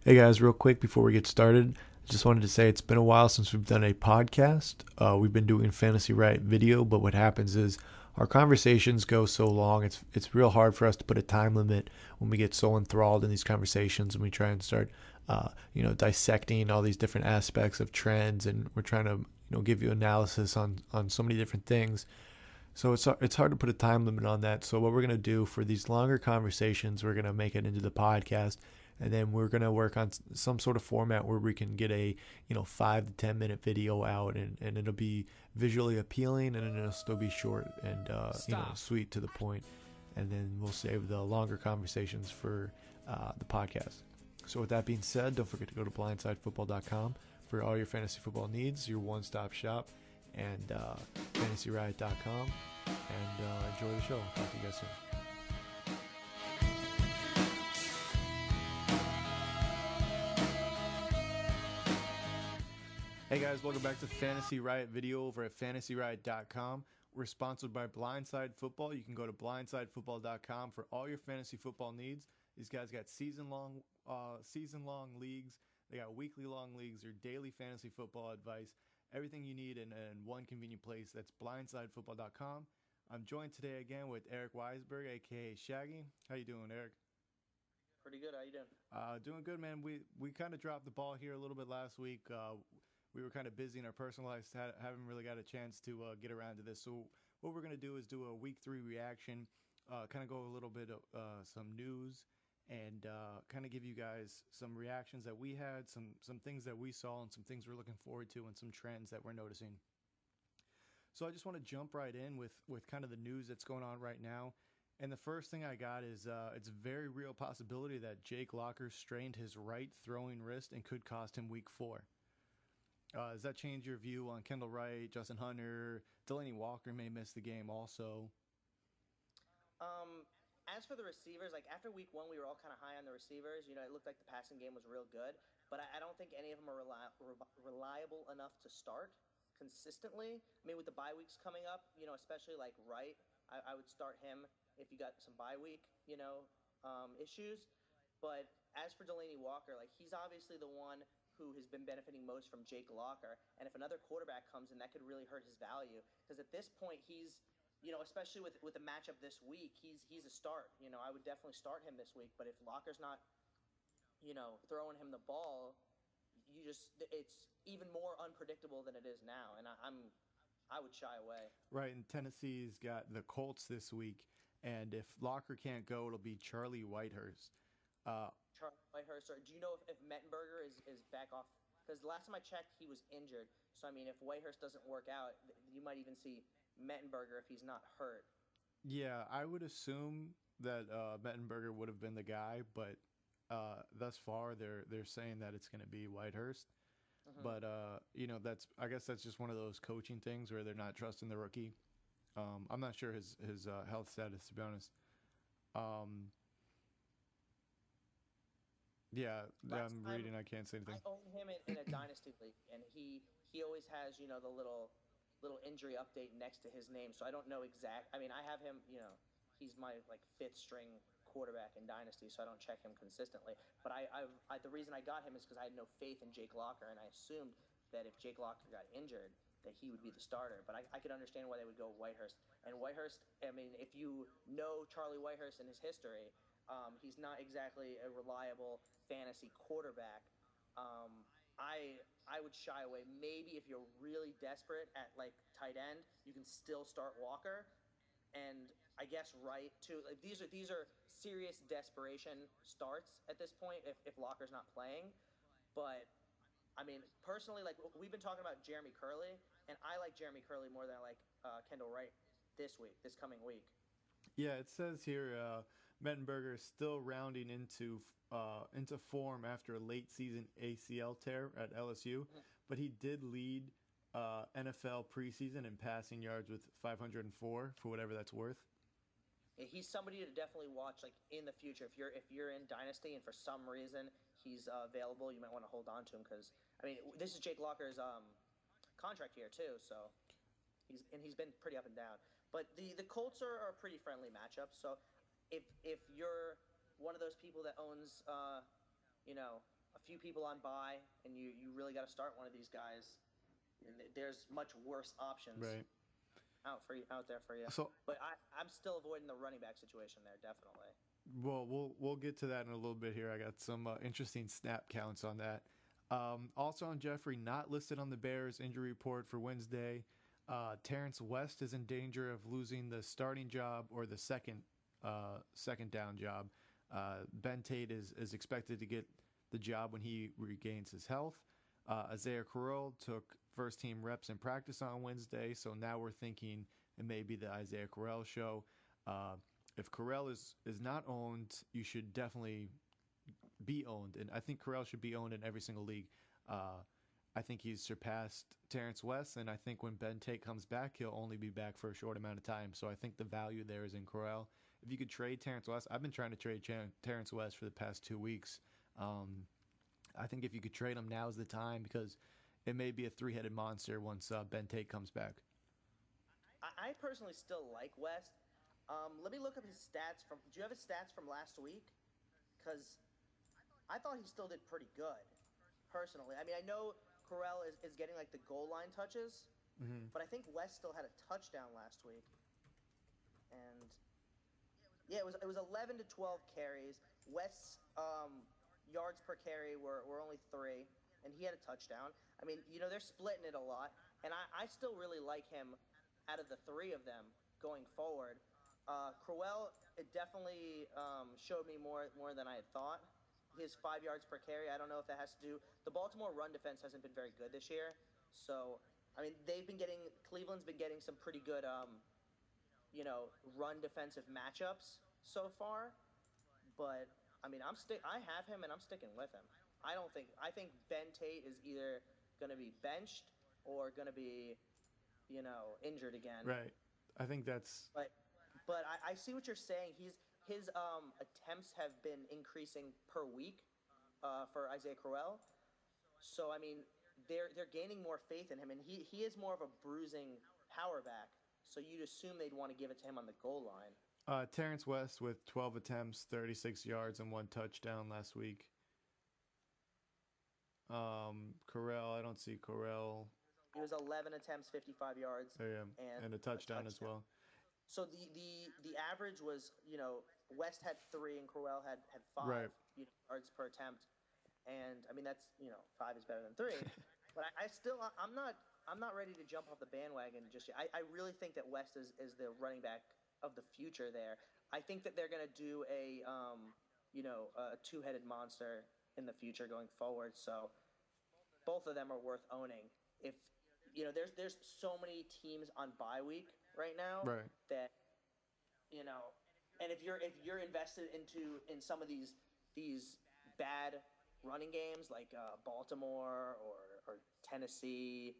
Hey guys, real quick before we get started, I just wanted to say it's been a while since we've done a podcast. We've been doing Fantasy Riot video, but what happens is our conversations go so long. It's real hard for us to put a time limit when we get so enthralled in these conversations and we try and start, dissecting all these different aspects of trends, and we're trying to give you analysis on so many different things. So it's hard to put a time limit on that. So what we're gonna do for these longer conversations, we're gonna make it into the podcast, and then we're gonna work on some sort of format where we can get a 5 to 10 minute video out, and it'll be visually appealing, and it'll still be short and sweet to the point. And then we'll save the longer conversations for the podcast. So with that being said, don't forget to go to blindsidefootball.com for all your fantasy football needs, your one-stop shop, and fantasyriot.com, and enjoy the show. Talk to you guys soon. Hey guys, welcome back to Fantasy Riot video over at fantasyriot.com. We're sponsored by Blindside Football. You can go to blindsidefootball.com for all your fantasy football needs. These guys got season-long leagues. They got weekly-long leagues, your daily fantasy football advice, everything you need in one convenient place. That's blindsidefootball.com. I'm joined today again with Eric Weisberg, aka Shaggy. How you doing, Eric? Pretty good. How you doing? Doing good, man. We kind of dropped the ball here a little bit last week. We were kind of busy in our personal lives, haven't really got a chance to get around to this. So what we're gonna do is do a week 3 reaction, kind of go a little bit of some news, and kind of give you guys some reactions that we had, some things that we saw, and some things we're looking forward to, and some trends that we're noticing. So I just want to jump right in with kind of the news that's going on right now. And the first thing I got is it's a very real possibility that Jake Locker strained his right throwing wrist and could cost him week 4. Does that change your view on Kendall Wright, Justin Hunter, Delaney Walker may miss the game also? As for the receivers, like after week 1, we were all kind of high on the receivers. It looked like the passing game was real good, but I don't think any of them are reliable enough to start consistently. I mean, with the bye weeks coming up, especially like Wright, I would start him if you got some bye week, issues. But as for Delaney Walker, like he's obviously the one who has been benefiting most from Jake Locker. And if another quarterback comes in, that could really hurt his value. Because at this point, he's, especially with the matchup this week, he's a start. I would definitely start him this week. But if Locker's not, throwing him the ball, it's even more unpredictable than it is now. And I would shy away. Right, and Tennessee's got the Colts this week, and if Locker can't go, it'll be Charlie Whitehurst. Charlie Whitehurst, or do you know if Mettenberger is back off? Because the last time I checked, he was injured. So, I mean, if Whitehurst doesn't work out, you might even see Mettenberger if he's not hurt. Yeah, I would assume that Mettenberger would have been the guy, but thus far they're saying that it's going to be Whitehurst. Mm-hmm. But I guess that's just one of those coaching things where they're not trusting the rookie. I'm not sure his health status, to be honest. Um, yeah, Last I'm time reading. I can't say anything. I own him in a dynasty league, and he always has the little injury update next to his name. So I don't know exact. I mean, I have him. He's my like 5th string quarterback in dynasty, so I don't check him consistently. But the reason I got him is because I had no faith in Jake Locker, and I assumed that if Jake Locker got injured, that he would be the starter. But I could understand why they would go Whitehurst. And Whitehurst, I mean, if you know Charlie Whitehurst and his history, he's not exactly a reliable fantasy quarterback. I would shy away. Maybe if you're really desperate at like tight end, you can still start Walker, and I guess Wright too. Like these are serious desperation starts at this point if Locker's not playing. But I mean, personally, like we've been talking about Jeremy Curley, and I like Jeremy Curley more than I like Kendall Wright this coming week. Yeah, it says here Mettenberger is still rounding into form after a late season ACL tear at LSU, Mm-hmm. but he did lead NFL preseason in passing yards with 504 for whatever that's worth. He's somebody to definitely watch like in the future. If you're in dynasty and for some reason he's available, you might want to hold on to him because I mean this is Jake Locker's contract year too, so he's been pretty up and down. But the Colts are a pretty friendly matchup. So if you're one of those people that owns you know a few people on bye, and you really got to start one of these guys. And there's much worse options Right. out there for you. So, But I'm still avoiding the running back situation there, definitely. well, we'll get to that in a little bit here. I got some interesting snap counts on that. Also on Jeffrey, not listed on the Bears injury report for Wednesday. Terrence West is in danger of losing the starting job or the second down job. Ben Tate is expected to get the job when he regains his health. Isaiah Crowell took first team reps in practice on Wednesday, so now we're thinking it may be the Isaiah Crowell show. If Corell is not owned, you should definitely be owned, and I think Corell should be owned in every single league. I think he's surpassed Terrence West, and I think when Ben Tate comes back, he'll only be back for a short amount of time. So I think the value there is in Corell. If you could trade Terrence West, I've been trying to trade Terrence West for the past 2 weeks. I think if you could trade him, now is the time because it may be a three-headed monster once Ben Tate comes back. I personally still like West. Let me look up his stats from. Do you have his stats from last week? Because I thought he still did pretty good, personally. I mean, I know Corell is getting like the goal line touches, but I think West still had a touchdown last week. And yeah, it was 11 to 12 carries. West's yards per carry were only 3, and he had a touchdown. I mean, they're splitting it a lot, and I still really like him out of the 3 of them going forward. Crowell, it definitely showed me more than I had thought. His 5 yards per carry, I don't know if that has to do. The Baltimore run defense hasn't been very good this year, so I mean Cleveland's been getting some pretty good run defensive matchups so far. But I mean I have him and I'm sticking with him. I think Ben Tate is either going to be benched or going to be injured again. Right. I think that's But I see what you're saying. His attempts have been increasing per week for Isaiah Crowell. So I mean, they're gaining more faith in him, and he is more of a bruising power back. So you'd assume they'd want to give it to him on the goal line. Terrence West with 12 attempts, 36 yards, and 1 touchdown last week. Corell, I don't see Corell. He was 11 attempts, 55 yards, and a touchdown as well. So the average was, West had 3 and Crowell had 5 Right. yards per attempt, and I mean that's 5 is better than 3, but I'm not ready to jump off the bandwagon just yet. I really think that West is the running back of the future there. I think that they're gonna do a two-headed monster in the future going forward. So both of them are worth owning. If there's so many teams on bye week right now Right. that and if you're invested in some of these bad running games like Baltimore or Tennessee,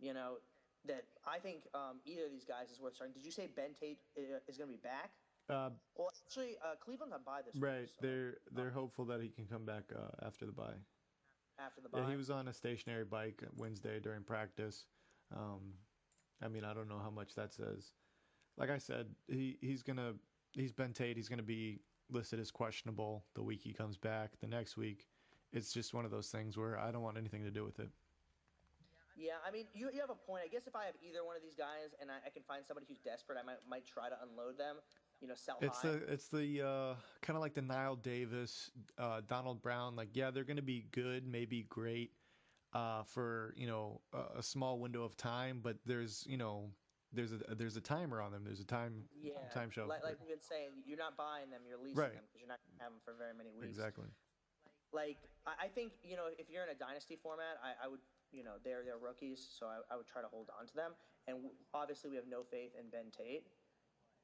that I think either of these guys is worth starting. Did you say Ben Tate is going to be back? Well, actually, Cleveland's on bye this Right. week. So, They're hopeful that he can come back after the bye. after the bye. Yeah, he was on a stationary bike Wednesday during practice. I mean, I don't know how much that says. Like I said, he's Ben Tate. He's gonna be listed as questionable the week he comes back. The next week, it's just one of those things where I don't want anything to do with it. Yeah, I mean, you have a point. I guess if I have either one of these guys and I can find somebody who's desperate, I might try to unload them. Sell high. It's the kind of like the Nile Davis, Donald Brown. Like, yeah, they're gonna be good, maybe great, for a small window of time, but there's a timer on them. There's a time shelf. Like we've been saying, you're not buying them, you're leasing Right. them because you're not going to have them for very many weeks. Exactly. Like I think if you're in a dynasty format, I would they're rookies, so I would try to hold on to them. And obviously we have no faith in Ben Tate,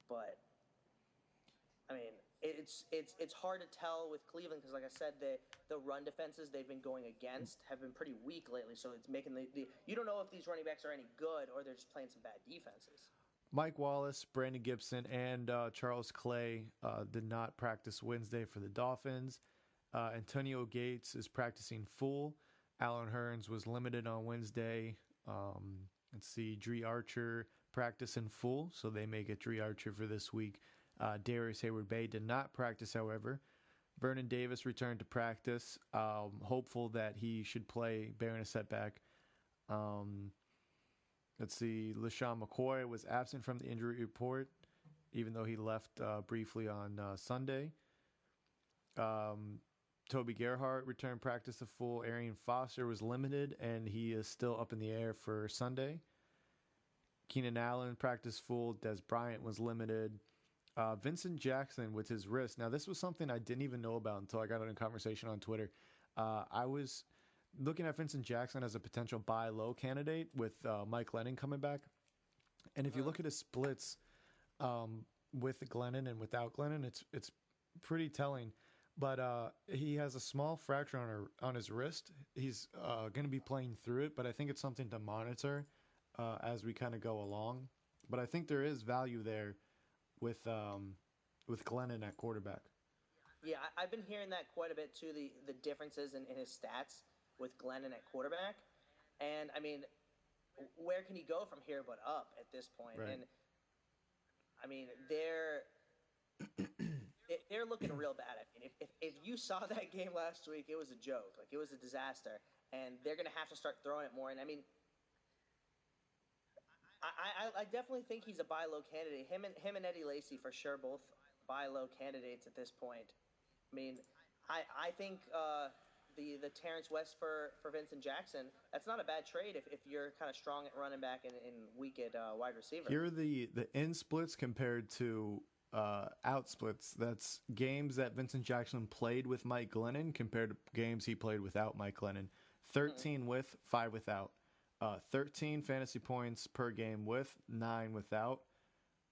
but I mean it's hard to tell with Cleveland because like I said the run defenses they've been going against have been pretty weak lately, so it's making you don't know if these running backs are any good or they're just playing some bad defenses. Mike Wallace, Brandon Gibson, and Charles Clay did not practice Wednesday for the Dolphins. Antonio Gates is practicing full. Alan Hearns was limited on Wednesday. Let's see, Dree Archer practicing full, so they may get Dree Archer for this week. Darius Hayward-Bay did not practice, however. Vernon Davis returned to practice. Hopeful that he should play, bearing a setback. Let's see. LaShawn McCoy was absent from the injury report, even though he left briefly on Sunday. Toby Gerhart returned practice to full. Arian Foster was limited, and he is still up in the air for Sunday. Keenan Allen practiced full. Des Bryant was limited. Vincent Jackson with his wrist. Now, this was something I didn't even know about until I got in a conversation on Twitter. I was looking at Vincent Jackson as a potential buy low candidate with Mike Glennon coming back. And if you look at his splits with Glennon and without Glennon, it's pretty telling. But he has a small fracture on his wrist. He's going to be playing through it, but I think it's something to monitor as we kind of go along. But I think there is value there with Glennon at quarterback. Yeah, I've been hearing that quite a bit too. The differences in his stats with Glennon at quarterback, and I mean, where can he go from here but up at this point? Right. And I mean, they're looking real bad. I mean, if you saw that game last week, it was a joke. Like, it was a disaster, and they're going to have to start throwing it more. And I mean, I definitely think he's a buy low candidate. Him and Eddie Lacy for sure, both buy low candidates at this point. I mean, I think the Terrence West for Vincent Jackson, that's not a bad trade if you're kind of strong at running back and weak at wide receiver. Here are the in splits compared to out splits. That's games that Vincent Jackson played with Mike Glennon compared to games he played without Mike Glennon. 13 with, 5 without. 13 fantasy points per game with, 9 without.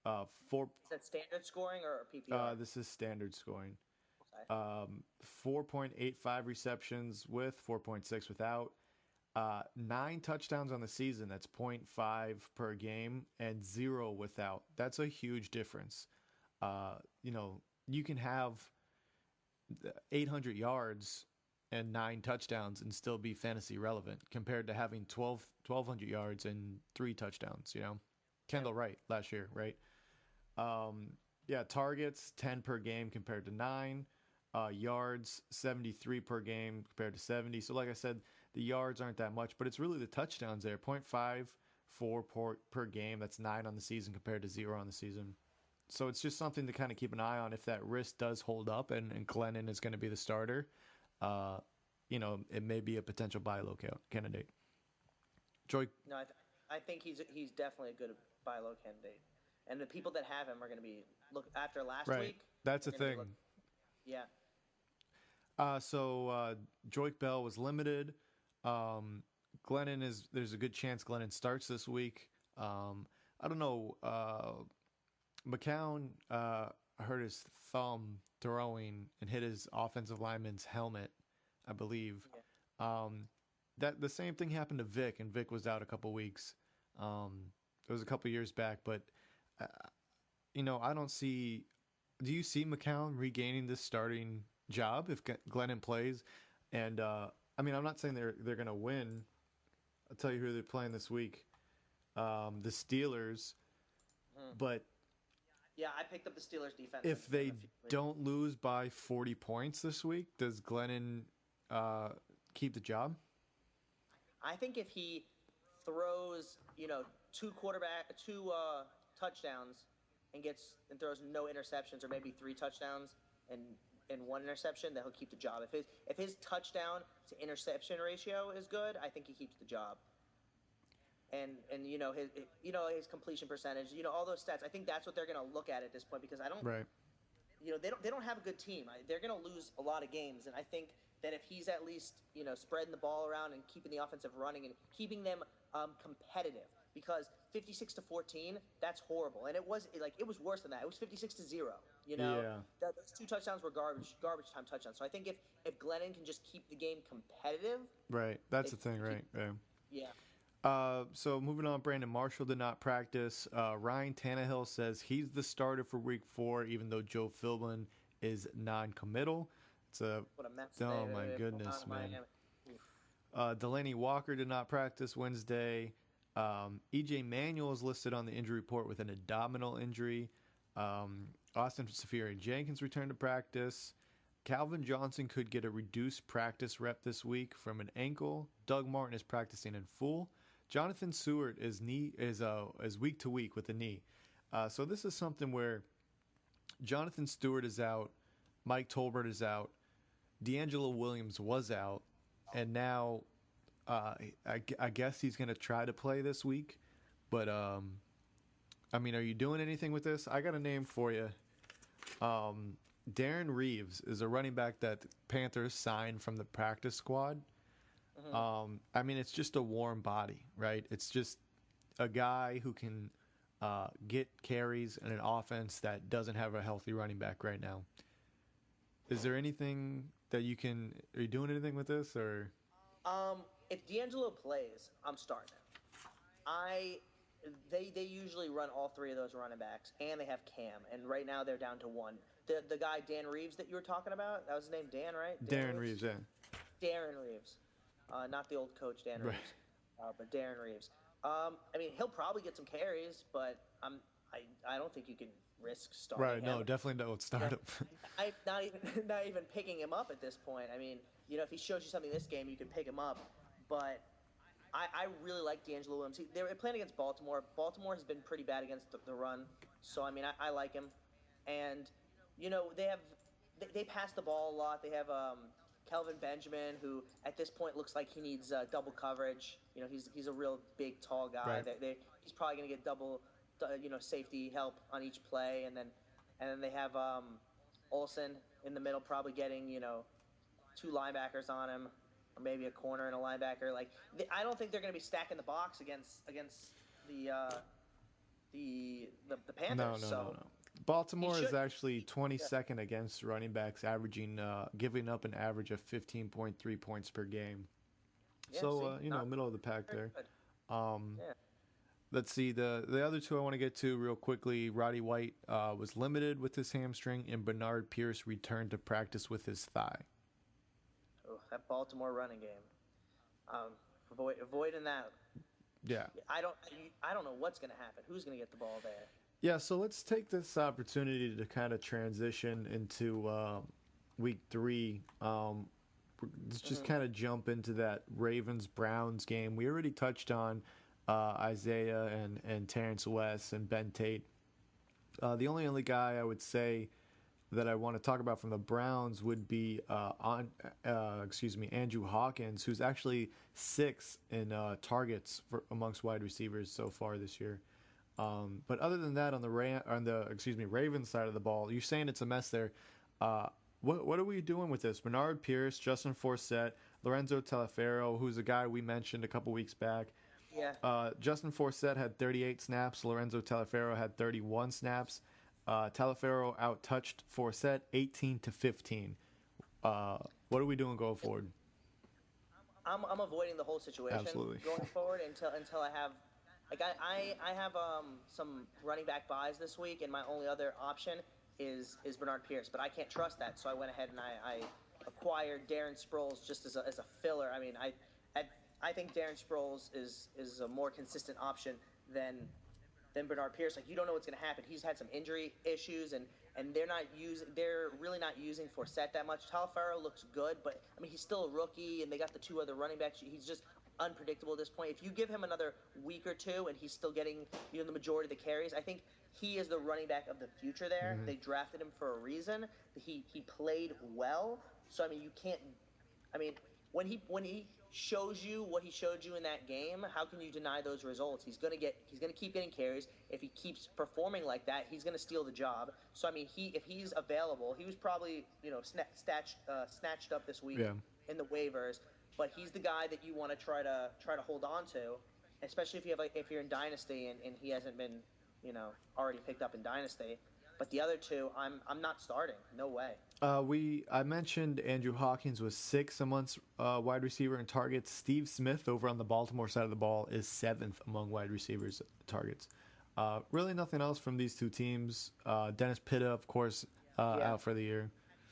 4. Is that standard scoring or PPR? This is standard scoring. Okay. 4.85 receptions with, 4.6 without. 9 touchdowns on the season. That's 0.5 per game and 0 without. That's a huge difference. You can have 800 yards and 9 touchdowns and still be fantasy relevant compared to having 1,200 yards and 3 touchdowns, Kendall Wright last year, right? Targets 10 per game compared to 9. Yards 73 per game compared to 70. So like I said, the yards aren't that much, but it's really the touchdowns there. 0.54 per game. That's 9 on the season compared to 0 on the season. So it's just something to kind of keep an eye on if that wrist does hold up and Glennon is going to be the starter. It may be a potential buy low candidate. Joy? No, I think he's definitely a good buy low candidate. And the people that have him are going to be, look, after last week. That's the thing. Yeah. So Joique Bell was limited. There's a good chance Glennon starts this week. I don't know. McCown hurt his thumb throwing and hit his offensive lineman's helmet, I believe. Yeah. That the same thing happened to Vic, and Vic was out a couple weeks. It was a couple years back, but I don't see. Do you see McCown regaining this starting job if Glennon plays? And I'm not saying they're going to win. I'll tell you who they're playing this week. The Steelers, but. Yeah, I picked up the Steelers defense. If they don't lose by 40 points this week, does Glennon keep the job? I think if he throws, 2 touchdowns and throws no interceptions, or maybe 3 touchdowns and 1 interception, that he'll keep the job. If his touchdown to interception ratio is good, I think he keeps the job. And his completion percentage, all those stats. I think that's what they're going to look at this point, because I don't. Right. They don't have a good team. They're going to lose a lot of games, and I think that if he's at least spreading the ball around and keeping the offensive running and keeping them competitive, because 56-14, that's horrible, and it was worse than that. It was 56-0. Yeah. Those 2 touchdowns were garbage time touchdowns. So I think if Glennon can just keep the game competitive, right, that's the thing, right? Yeah. Yeah. So moving on, Brandon Marshall did not practice. Ryan Tannehill says he's the starter for Week 4, even though Joe Philbin is non-committal. What a mess. Oh my goodness, man. Delaney Walker did not practice Wednesday. EJ Manuel is listed on the injury report with an abdominal injury. Austin Safiri Jenkins returned to practice. Calvin Johnson could get a reduced practice rep this week from an ankle. Doug Martin is practicing in full. Jonathan Stewart is week to week with a knee. So this is something where Jonathan Stewart is out, Mike Tolbert is out, D'Angelo Williams was out, and now I guess he's going to try to play this week. But, are you doing anything with this? I got a name for you. Darren Reeves is a running back that Panthers signed from the practice squad. It's just a warm body, right? It's just a guy who can get carries in an offense that doesn't have a healthy running back right now. Is there anything that are you doing anything with this, or? If D'Angelo plays, I'm starting him. They usually run all three of those running backs, and they have Cam, and right now they're down to one. The guy Dan Reeves that you were talking about, that was his name, Dan, right? Darren Reeves, yeah. Darren Reeves, not the old coach Dan Right. Reeves, but Darren Reeves. He'll probably get some carries, but I don't think you can risk starting Right, him. no, definitely don't start him. I'm not even picking him up at this point. If he shows you something this game, you can pick him up, but I really like D'Angelo Williams. They were playing against Baltimore. Baltimore has been pretty bad against the run, so I like him. And they pass the ball a lot. They have Kelvin Benjamin, who at this point looks like he needs double coverage. He's a real big, tall guy. Right. He's probably going to get double, safety help on each play, and then they have Olsen in the middle, probably getting two linebackers on him, or maybe a corner and a linebacker. I don't think they're going to be stacking the box against the Panthers. No. Baltimore is actually 22nd against running backs, giving up an average of 15.3 points per game. Yeah, So middle of the pack there. Yeah. Let's see the other two I want to get to real quickly. Roddy White was limited with his hamstring, and Bernard Pierce returned to practice with his thigh. Oh, that Baltimore running game. Avoiding that. Yeah. I don't know what's going to happen. Who's going to get the ball there? Yeah, so let's take this opportunity to kind of transition into week 3. Let's just kind of jump into that Ravens-Browns game. We already touched on Isaiah and Terrence West and Ben Tate. The only other guy I would say that I want to talk about from the Browns would be Andrew Hawkins, who's actually 6th in targets amongst wide receivers so far this year. But other than that, on the Ravens side of the ball, you're saying it's a mess there. What are we doing with this? Bernard Pierce, Justin Forsett, Lorenzo Taliaferro, who's a guy we mentioned a couple weeks back. Yeah. Justin Forsett had 38 snaps. Lorenzo Taliaferro had 31 snaps. Taliaferro out-touched Forsett 18-15. What are we doing going forward? I'm avoiding the whole situation. Absolutely. Going forward until I have. I have some running back buys this week, and my only other option is Bernard Pierce, but I can't trust that, so I went ahead and I acquired Darren Sproles just as a filler. I think Darren Sproles is a more consistent option than Bernard Pierce. You don't know what's going to happen. He's had some injury issues, and they're really not using Forsett that much. Taliaferro looks good, but he's still a rookie, and they got the two other running backs. He's just unpredictable at this point. If you give him another week or two and he's still getting the majority of the carries, I think he is the running back of the future there. Mm-hmm. They drafted him for a reason. He played well. So you can't. When he shows you what he showed you in that game, how can you deny those results? He's gonna keep getting carries. If he keeps performing like that, he's gonna steal the job. So if he's available, he was probably snatched up this week in the waivers. But he's the guy that you want to try to hold on to, especially if you're in Dynasty and he hasn't been already picked up in Dynasty. But the other two, I'm not starting. No way. I mentioned Andrew Hawkins was 6th amongst wide receiver in targets. Steve Smith over on the Baltimore side of the ball is 7th among wide receivers targets. Really nothing else from these two teams. Dennis Pitta, of course, out for the year.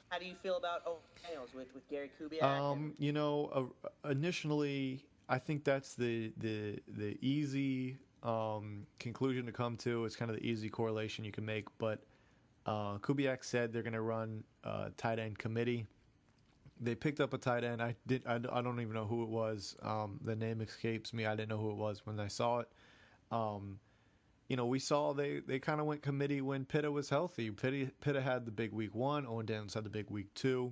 How do you feel about Daniels with Gary Kubiak? Initially, I think that's the easy conclusion to come to. It's kind of the easy correlation you can make, but Kubiak said they're going to run tight end committee. They picked up a tight end. I don't even know who it was. The name escapes me. I didn't know who it was when I saw it. We saw they kind of went committee when Pitta was healthy. Pitta had the big week 1. Owen Daniels had the big week 2.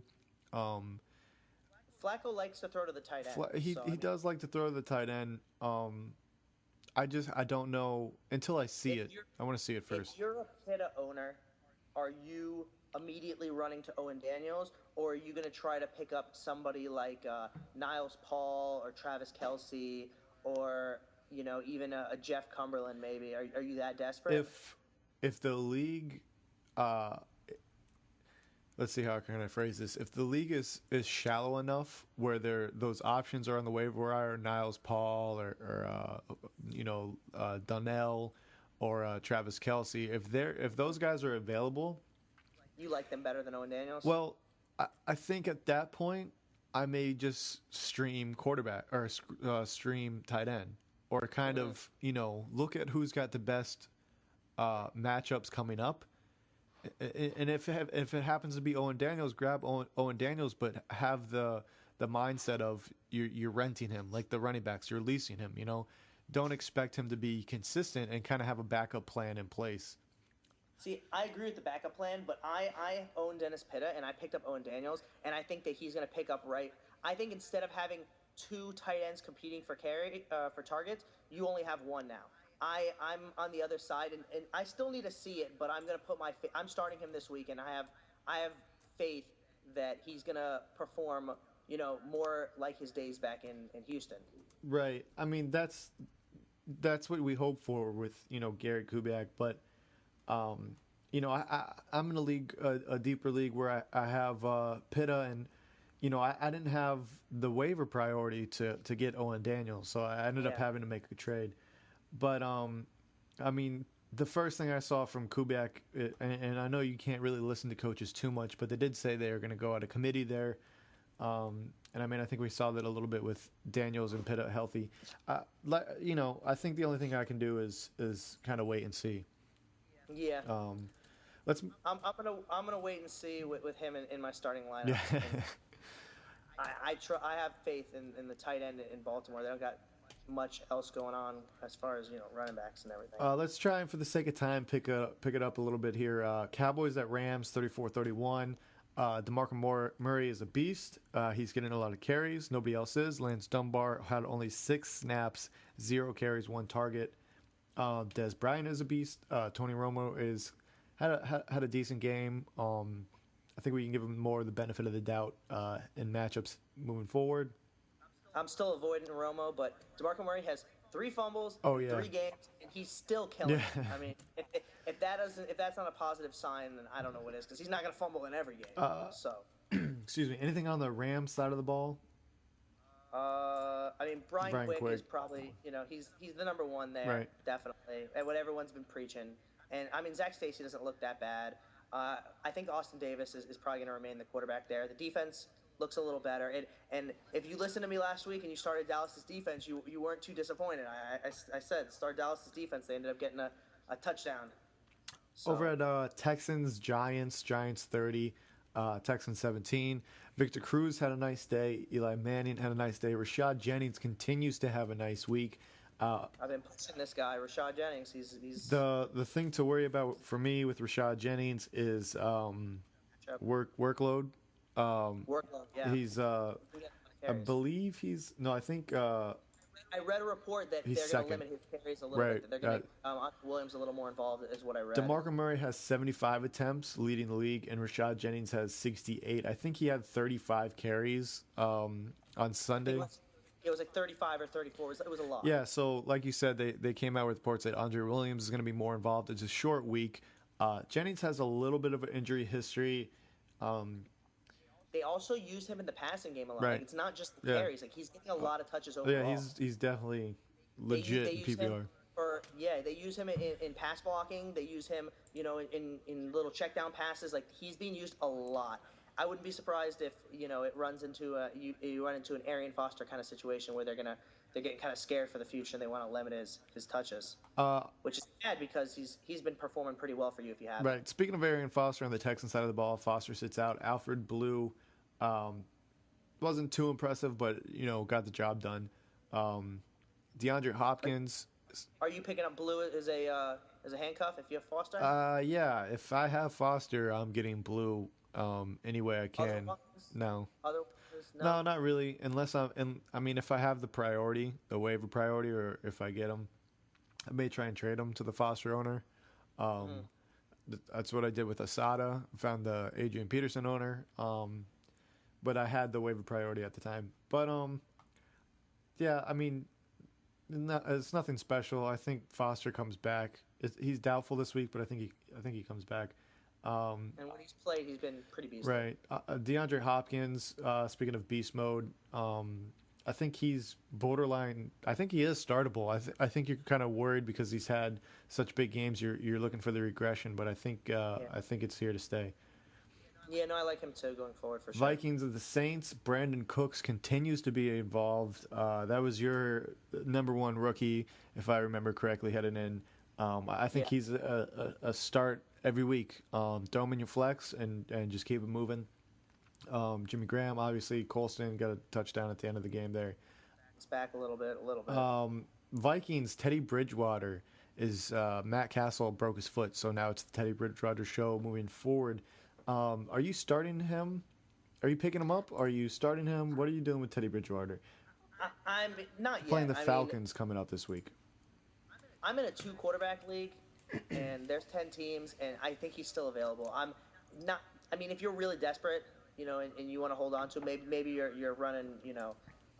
Flacco likes to throw to the tight end. He does like to throw to the tight end. I don't know until I see it. I want to see it first. If you're a Pitta owner, are you immediately running to Owen Daniels, or are you going to try to pick up somebody like Niles Paul or Travis Kelce or even a Jeff Cumberland maybe? Are you that desperate? If the league, let's see how can I phrase this. If the league is shallow enough where those options are on the waiver wire, Niles Paul or Donnell or Travis Kelce, if those guys are available. You like them better than Owen Daniels? Well, I think at that point, I may just stream quarterback or stream tight end or kind of, look at who's got the best matchups coming up. And if it happens to be Owen Daniels, grab Owen Daniels, but have the mindset of you're renting him, like the running backs, you're leasing him, Don't expect him to be consistent and kind of have a backup plan in place. See, I agree with the backup plan, but I own Dennis Pitta, and I picked up Owen Daniels, and I think that he's going to pick up right. I think instead of having 2 tight ends competing for targets, you only have 1 now. I'm on the other side, and I still need to see it, but I'm going to put I'm starting him this week, and I have faith that he's going to perform, more like his days back in Houston. Right. I mean, that's what we hope for with Garrett Kubiak, but. I'm in a league, a deeper league where I have Pitta, and I didn't have the waiver priority to get Owen Daniels, so I ended up having to make a trade. But the first thing I saw from Kubiak, and I know you can't really listen to coaches too much, but they did say they are going to go out of committee there. And I think we saw that a little bit with Daniels and Pitta healthy. I think the only thing I can do is kind of wait and see. Yeah. I'm gonna wait and see with him in my starting lineup. Yeah. I have faith in the tight end in Baltimore. They don't got much else going on as far as running backs and everything. Let's try and for the sake of time pick it up a little bit here. Cowboys at Rams 34-31. DeMarco Murray is a beast. He's getting a lot of carries. Nobody else is. Lance Dunbar had only 6 snaps, 0 carries, 1 target. Des Bryant is a beast. Tony Romo had a decent game. I think we can give him more of the benefit of the doubt in matchups moving forward. I'm still avoiding Romo, but DeMarco Murray has 3 fumbles, 3 games, and he's still killing it. I mean, if that's not a positive sign, then I don't know what is, because he's not going to fumble in every game. Excuse me. Anything on the Rams side of the ball? Brian Quick is probably, he's the number 1 there, right. Definitely, and what everyone's been preaching. And Zach Stacy doesn't look that bad. I think Austin Davis is probably going to remain the quarterback there. The defense looks a little better. And if you listened to me last week and you started Dallas's defense, you weren't too disappointed. I said start Dallas's defense. They ended up getting a touchdown. So. Over at Texans, Giants 30. Texans 17. Victor Cruz had a nice day. Eli Manning had a nice day. Rashad Jennings continues to have a nice week. I've been pushing this guy, Rashad Jennings. He's the thing to worry about for me with Rashad Jennings is workload. Workload. Yeah. He's I believe he's no. I think. I read a report that they're going to limit his carries a little bit. They're going to make Williams a little more involved, is what I read. DeMarco Murray has 75 attempts, leading the league, and Rashad Jennings has 68. I think he had 35 carries on Sunday. It was like 35 or 34. It was a lot. Yeah, so like you said, they came out with reports that Andre Williams is going to be more involved. It's a short week. Jennings has a little bit of an injury history. They also use him in the passing game a lot. Right. Like, it's not just the carries. Like, he's getting a lot of touches overall. Yeah, he's definitely legit in PPR. They use him in pass blocking. They use him, in little check down passes. Like, he's being used a lot. I wouldn't be surprised if it runs into you run into an Arian Foster kind of situation where they're getting kind of scared for the future and they want to limit his touches, which is sad because he's been performing pretty well for you if you have him. Right. Speaking of Arian Foster on the Texan side of the ball, Foster sits out. Alfred Blue wasn't too impressive, but got the job done. DeAndre Hopkins. Are you picking up Blue as a handcuff if you have Foster? Yeah. If I have Foster, I'm getting Blue any way I can. No. No, not really. Unless if I have the waiver priority, or if I get him, I may try and trade him to the Foster owner. That's what I did with Asada. Found the Adrian Peterson owner. But I had the waiver priority at the time. But yeah, it's nothing special. I think Foster comes back. He's doubtful this week, but I think he comes back. And when he's played, he's been pretty beastly. Right. DeAndre Hopkins, speaking of beast mode, I think he's borderline. I think he is startable. I think you're kind of worried because he's had such big games. You're looking for the regression, but I think it's here to stay. Yeah, no, I like him too going forward for sure. Vikings of the Saints. Brandon Cooks continues to be involved. That was your number one rookie, if I remember correctly, heading in. I think he's a start every week. Throw him in your flex and just keep it moving. Jimmy Graham, obviously. Colston got a touchdown at the end of the game there. It's back a little bit. Vikings, Teddy Bridgewater is Matt Castle broke his foot, so now it's the Teddy Bridgewater show moving forward. Are you starting him? Are you picking him up? Are you starting him? What are you doing with Teddy Bridgewater? I'm not yet. Playing the Falcons coming up this week. I'm in a 2-quarterback league, and there's 10 teams, and I think he's still available. I'm not. If you're really desperate, and you want to hold on to him, maybe you're running,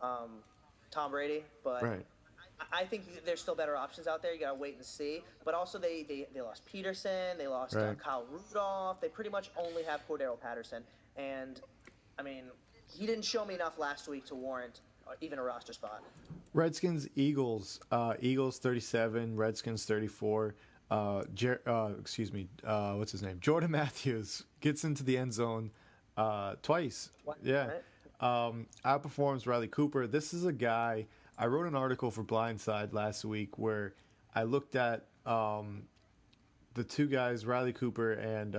Tom Brady, but right. I think there's still better options out there. You gotta wait and see. But also, they lost Peterson, they lost Kyle Rudolph. They pretty much only have Cordero Patterson, and he didn't show me enough last week to warrant even a roster spot. Redskins, Eagles. Eagles 37, Redskins 34. What's his name? Jordan Matthews gets into the end zone twice. What? Yeah. Right. Outperforms Riley Cooper. This is a guy. I wrote an article for Blindside last week where I looked at the two guys, Riley Cooper and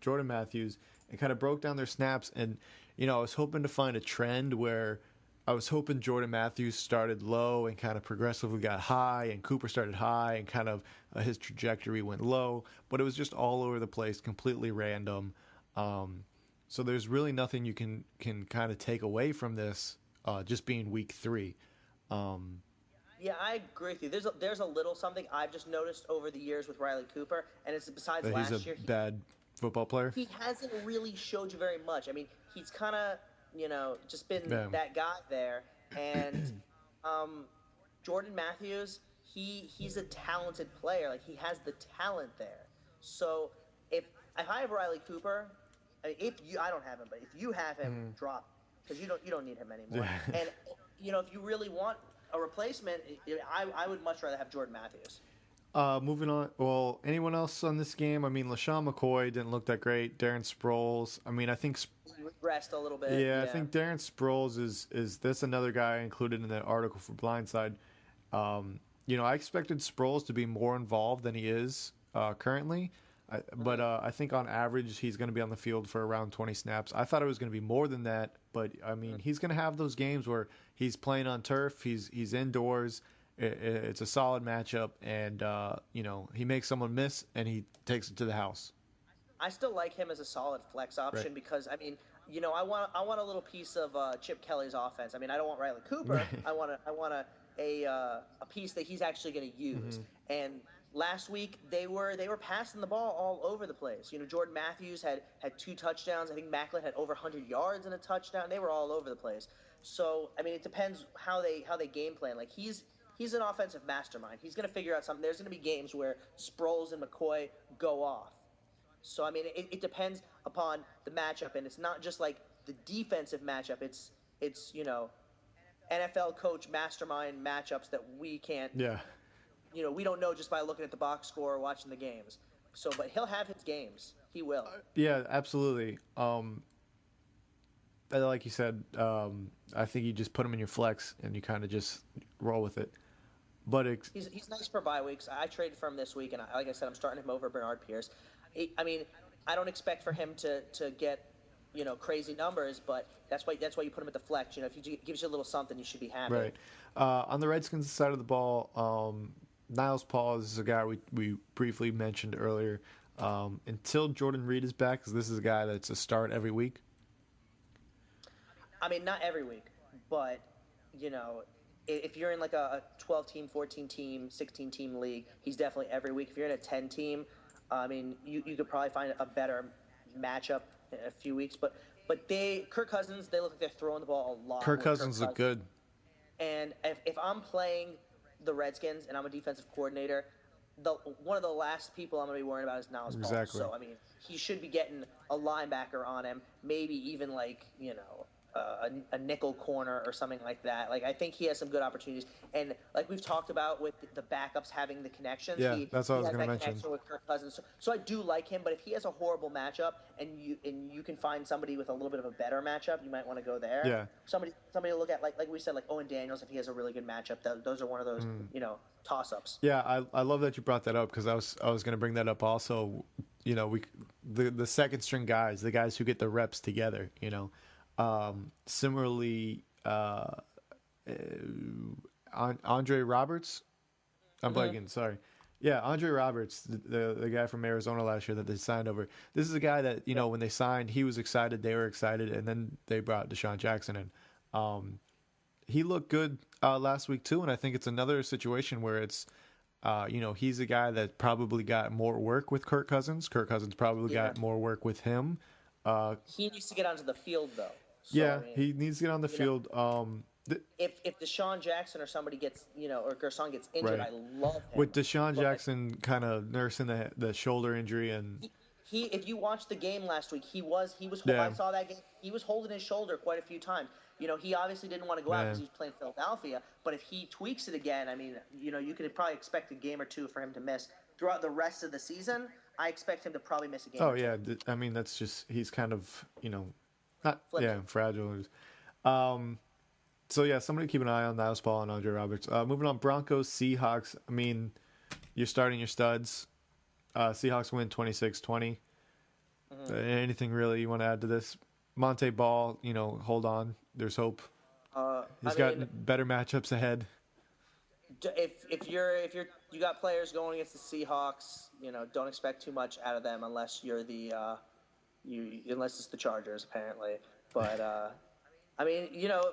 Jordan Matthews, and kind of broke down their snaps. And I was hoping to find a trend where I was hoping Jordan Matthews started low and kind of progressively got high, and Cooper started high and kind of his trajectory went low. But it was just all over the place, completely random. So there's really nothing you can kind of take away from this. Just being week 3. Yeah, I agree with you. There's a little something I've just noticed over the years with Riley Cooper, and it's besides last year. He's a bad football player. He hasn't really showed you very much. He's kind of, just been that guy there. And Jordan Matthews, he's a talented player. Like, he has the talent there. So if I have Riley Cooper, I don't have him, but if you have him, drop him. Because you don't need him anymore. And, if you really want a replacement, I would much rather have Jordan Matthews. Moving on. Well, anyone else on this game? LaShawn McCoy didn't look that great. Darren Sproles. I think he regressed a little bit. Yeah, I think Darren Sproles is this another guy included in that article for Blindside. I expected Sproles to be more involved than he is currently. But I think on average he's going to be on the field for around 20 snaps. I thought it was going to be more than that, but he's going to have those games where he's playing on turf, he's indoors. It's a solid matchup, and he makes someone miss and he takes it to the house. I still like him as a solid flex option because I want a little piece of Chip Kelly's offense. I don't want Riley Cooper. Right. I want a piece that he's actually going to use. And last week they were passing the ball all over the place. Jordan Matthews had 2 touchdowns. I think Macklin had over 100 yards and a touchdown. They were all over the place. So it depends how they game plan. Like, he's an offensive mastermind. He's going to figure out something. There's going to be games where Sproles and McCoy go off. So it depends upon the matchup, and it's not just like the defensive matchup. It's NFL coach mastermind matchups that we can't. Yeah. We don't know just by looking at the box score or watching the games. So, but he'll have his games. He will. Yeah, absolutely. Like you said, I think you just put him in your flex and you kind of just roll with it. But He's nice for bye weeks. I traded for him this week, and like I said, I'm starting him over Bernard Pierce. I mean, I don't expect for him to get crazy numbers, but that's why you put him at the flex. If he gives you a little something, you should be happy. right. On the Redskins side of the ball, Niles Paul is a guy we briefly mentioned earlier. Until Jordan Reed is back, because this is a guy that's a start every week. I mean, not every week, but if you're in like a 12 team, 14 team, 16 team league, he's definitely every week. If you're in a 10 team, I mean, you could probably find a better matchup in a few weeks. But Kirk Cousins, they look like they're throwing the ball a lot. Kirk Cousins look good. And if I'm playing the Redskins and I'm a defensive coordinator, one of the last people I'm going to be worrying about is Niles Paul. Exactly. So, I mean, he should be getting a linebacker on him, maybe even like, a nickel corner or something like that. Like, I think he has some good opportunities. And like we've talked about with the backups having the connections. Yeah, that's what I was going to mention. Connection with Kirk Cousins. So I do like him, but if he has a horrible matchup and you can find somebody with a little bit of a better matchup, you might want to go there. Yeah. Somebody to look at, like we said, like Owen Daniels, if he has a really good matchup. Those are one of those, toss-ups. Yeah, I love that you brought that up because I was going to bring that up also. The second string guys, the guys who get the reps together, similarly, Andre Roberts. I'm blanking. Sorry. Yeah, Andre Roberts, the guy from Arizona last year that they signed over. This is a guy that when they signed, he was excited. They were excited, and then they brought Deshaun Jackson in. He looked good last week too, and I think it's another situation where it's. He's a guy that probably got more work with Kirk Cousins. Kirk Cousins probably got more work with him. He needs to get onto the field, though. So, yeah, he needs to get on the field. If Deshaun Jackson or somebody gets, or Gerson gets injured, right. I love him. With Deshaun Jackson kind of nursing the shoulder injury and he if you watched the game last week, he was I saw that game. He was holding his shoulder quite a few times. He obviously didn't want to go out because he was playing Philadelphia. But if he tweaks it again, I mean, you could probably expect a game or two for him to miss throughout the rest of the season. I expect him to probably miss a game. Oh yeah, I mean that's just he's kind of not fragile. So yeah, somebody keep an eye on Niles Paul and Andre Roberts. Moving on, Broncos, Seahawks. I mean, you're starting your studs. Seahawks win 26-20. Anything really you want to add to this? Monte Ball, hold on. There's hope. He's got better matchups ahead. If you got players going against the Seahawks, don't expect too much out of them unless you're unless it's the Chargers apparently. But I mean,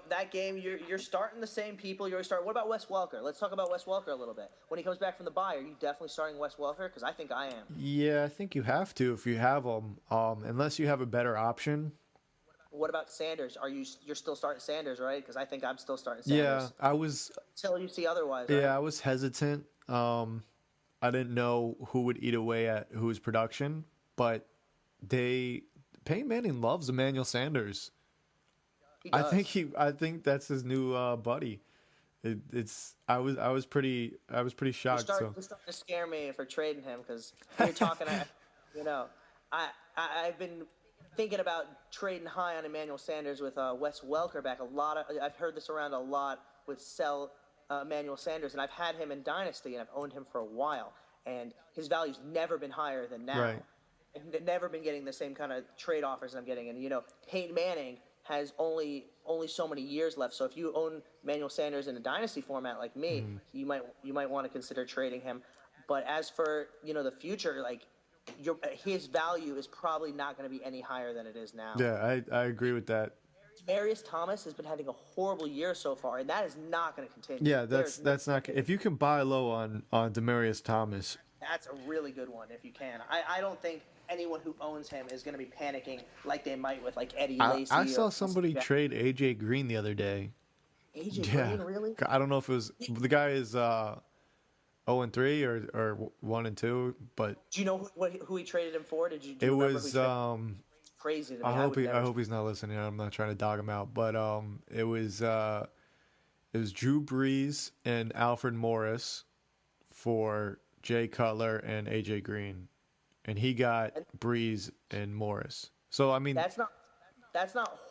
that game you're starting the same people you always start. What about Wes Welker? Let's talk about Wes Welker a little bit. When he comes back from the bye, are you definitely starting Wes Welker? Because I think I am. Yeah, I think you have to if you have him. Unless you have a better option. What about Sanders? You're still starting Sanders, right? Because I think I'm still starting Sanders. Yeah, I was. Until you see otherwise. Yeah, right? I was hesitant. I didn't know who would eat away at whose production, but Peyton Manning loves Emmanuel Sanders. I think that's his new buddy. I was pretty shocked. You're starting to scare me for trading him because you're talking. I've been thinking about trading high on Emmanuel Sanders with Wes Welker back. I've heard this around a lot with sell Emmanuel Sanders, and I've had him in Dynasty, and I've owned him for a while, and his value's never been higher than now. Right. And never been getting the same kind of trade offers that I'm getting. And Peyton Manning has only so many years left. So if you own Emmanuel Sanders in a Dynasty format like me, you might want to consider trading him. But as for the future, like his value is probably not going to be any higher than it is now. Yeah, I agree with that. Demaryius Thomas has been having a horrible year so far, and that is not going to continue. Yeah, that's not. If you can buy low on Demaryius Thomas, that's a really good one. If you can, I don't think anyone who owns him is going to be panicking like they might with like Eddie Lacy. I saw somebody trade AJ Green the other day. AJ Green, really? I don't know if it was the guy is 0-3 or 1-2, but do you know who he traded him for? Do you it was crazy to me. I hope he's not listening. I'm not trying to dog him out, but it was Drew Brees and Alfred Morris for Jay Cutler and AJ Green, and he got And Breeze and Morris. So I mean, that's not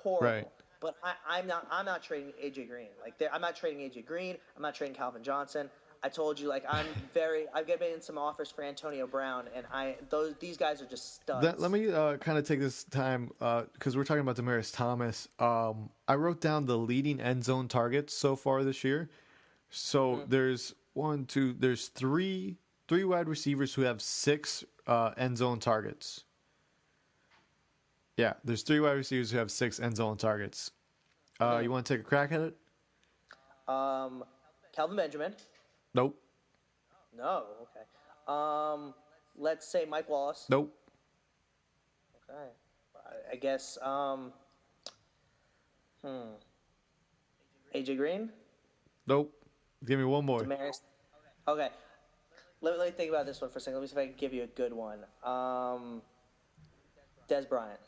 horrible. right. But I'm not trading AJ Green. Like I'm not trading AJ Green. I'm not trading Calvin Johnson. I told you, like I've given some offers for Antonio Brown, and these guys are just studs. Let me kind of take this time because we're talking about Demaryius Thomas. I wrote down the leading end zone targets so far this year. So there's three wide receivers who have 6 end zone targets. Yeah, there's 3 wide receivers who have 6 end zone targets. You want to take a crack at it? Calvin Benjamin. Nope. No. Okay. Let's say Mike Wallace. Nope. Okay. I guess. AJ Green. Nope. Give me one more. Demaryius. Okay. Let me think about this one for a second. Let me see if I can give you a good one. Des Bryant.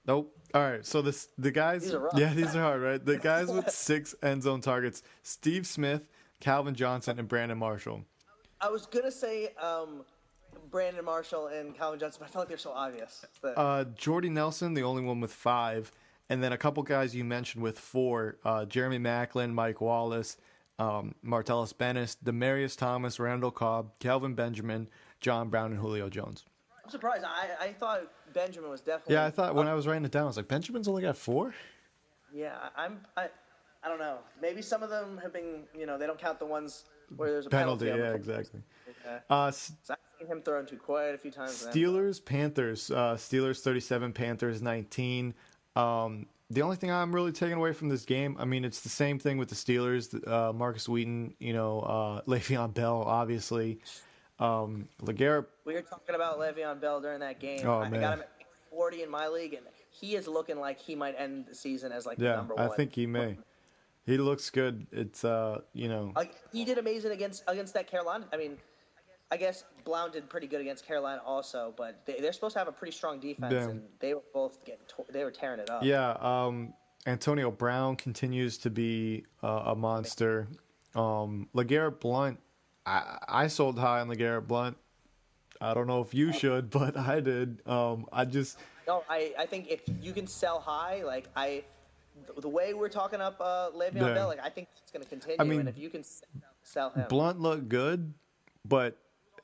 Nope. All right. So the guys. These are rough. Yeah, these are hard, right? The guys with 6 end zone targets: Steve Smith, Calvin Johnson, and Brandon Marshall. I was gonna say Brandon Marshall and Calvin Johnson, but I felt like they're so obvious. Jordy Nelson, the only one with 5, and then a couple guys you mentioned with 4: Jeremy Maclin, Mike Wallace, Martellus Bennett, Demaryius Thomas, Randall Cobb, Calvin Benjamin, John Brown, and Julio Jones. I'm surprised. I thought Benjamin was definitely. Yeah, I thought when I was writing it down, I was like, Benjamin's only got 4? Yeah, I don't know. Maybe some of them have been, they don't count the ones where there's a penalty. Yeah, exactly. So I've seen him thrown to quite a few times. Steelers, Panthers. Steelers 37, Panthers 19. The only thing I'm really taking away from this game, I mean, it's the same thing with the Steelers. Marcus Wheaton, Le'Veon Bell, obviously. LeGarrette. We were talking about Le'Veon Bell during that game. Oh, I man. got him at 40 in my league, and he is looking like he might end the season as the number one. I think he may. He looks good. It's he did amazing against that Carolina. I mean, I guess Blount did pretty good against Carolina also, but they're supposed to have a pretty strong defense, and they were both they were tearing it up. Yeah. Antonio Brown continues to be a monster. LeGarrette Blount. I sold high on LeGarrette Blount. I don't know if you should, but I did. I think if you can sell high, the way we're talking up Le'Veon Bell, I think it's going to continue. I mean, and if you can sell him, Blount looked good, but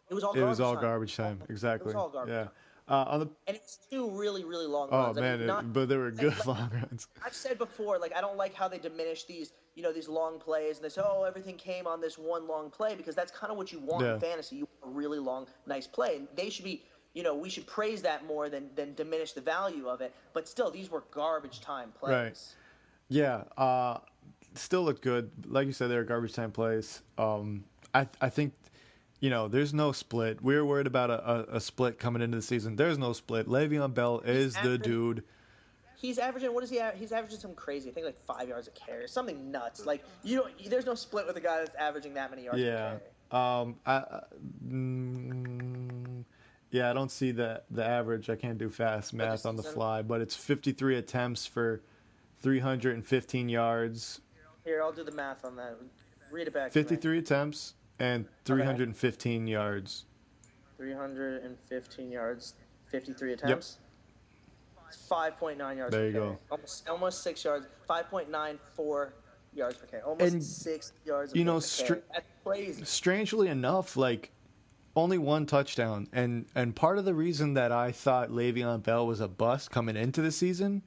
it was all garbage time. Exactly. It was all garbage. Yeah. And it's 2 really, really long runs. Oh man, but they were good long runs. I've said before, I don't like how they diminish these long plays, and they say, "Oh, everything came on this one long play," because that's kind of what you want in fantasy. You want a really long, nice play, and they should be. We should praise that more than diminish the value of it. But still, these were garbage time plays. Right. Yeah. Still looked good. Like you said, they were garbage time plays. I think. There's no split. We were worried about a split coming into the season. There's no split. Le'Veon Bell is the dude. He's averaging, what is he? He's averaging something crazy. I think 5 yards a carry, something nuts. There's no split with a guy that's averaging that many yards a carry. I don't see the average. I can't do fast math on the fly, but it's 53 attempts for 315 yards. Here, I'll do the math on that. Read it back. 53 attempts. And 315 yards. 315 yards, 53 attempts. Yep. 5.9 yards. There you go. Almost 6 yards. 5.94 yards per carry. Almost 6 yards. Per carry. That's crazy. Strangely enough, only 1 touchdown, and part of the reason that I thought Le'Veon Bell was a bust coming into the season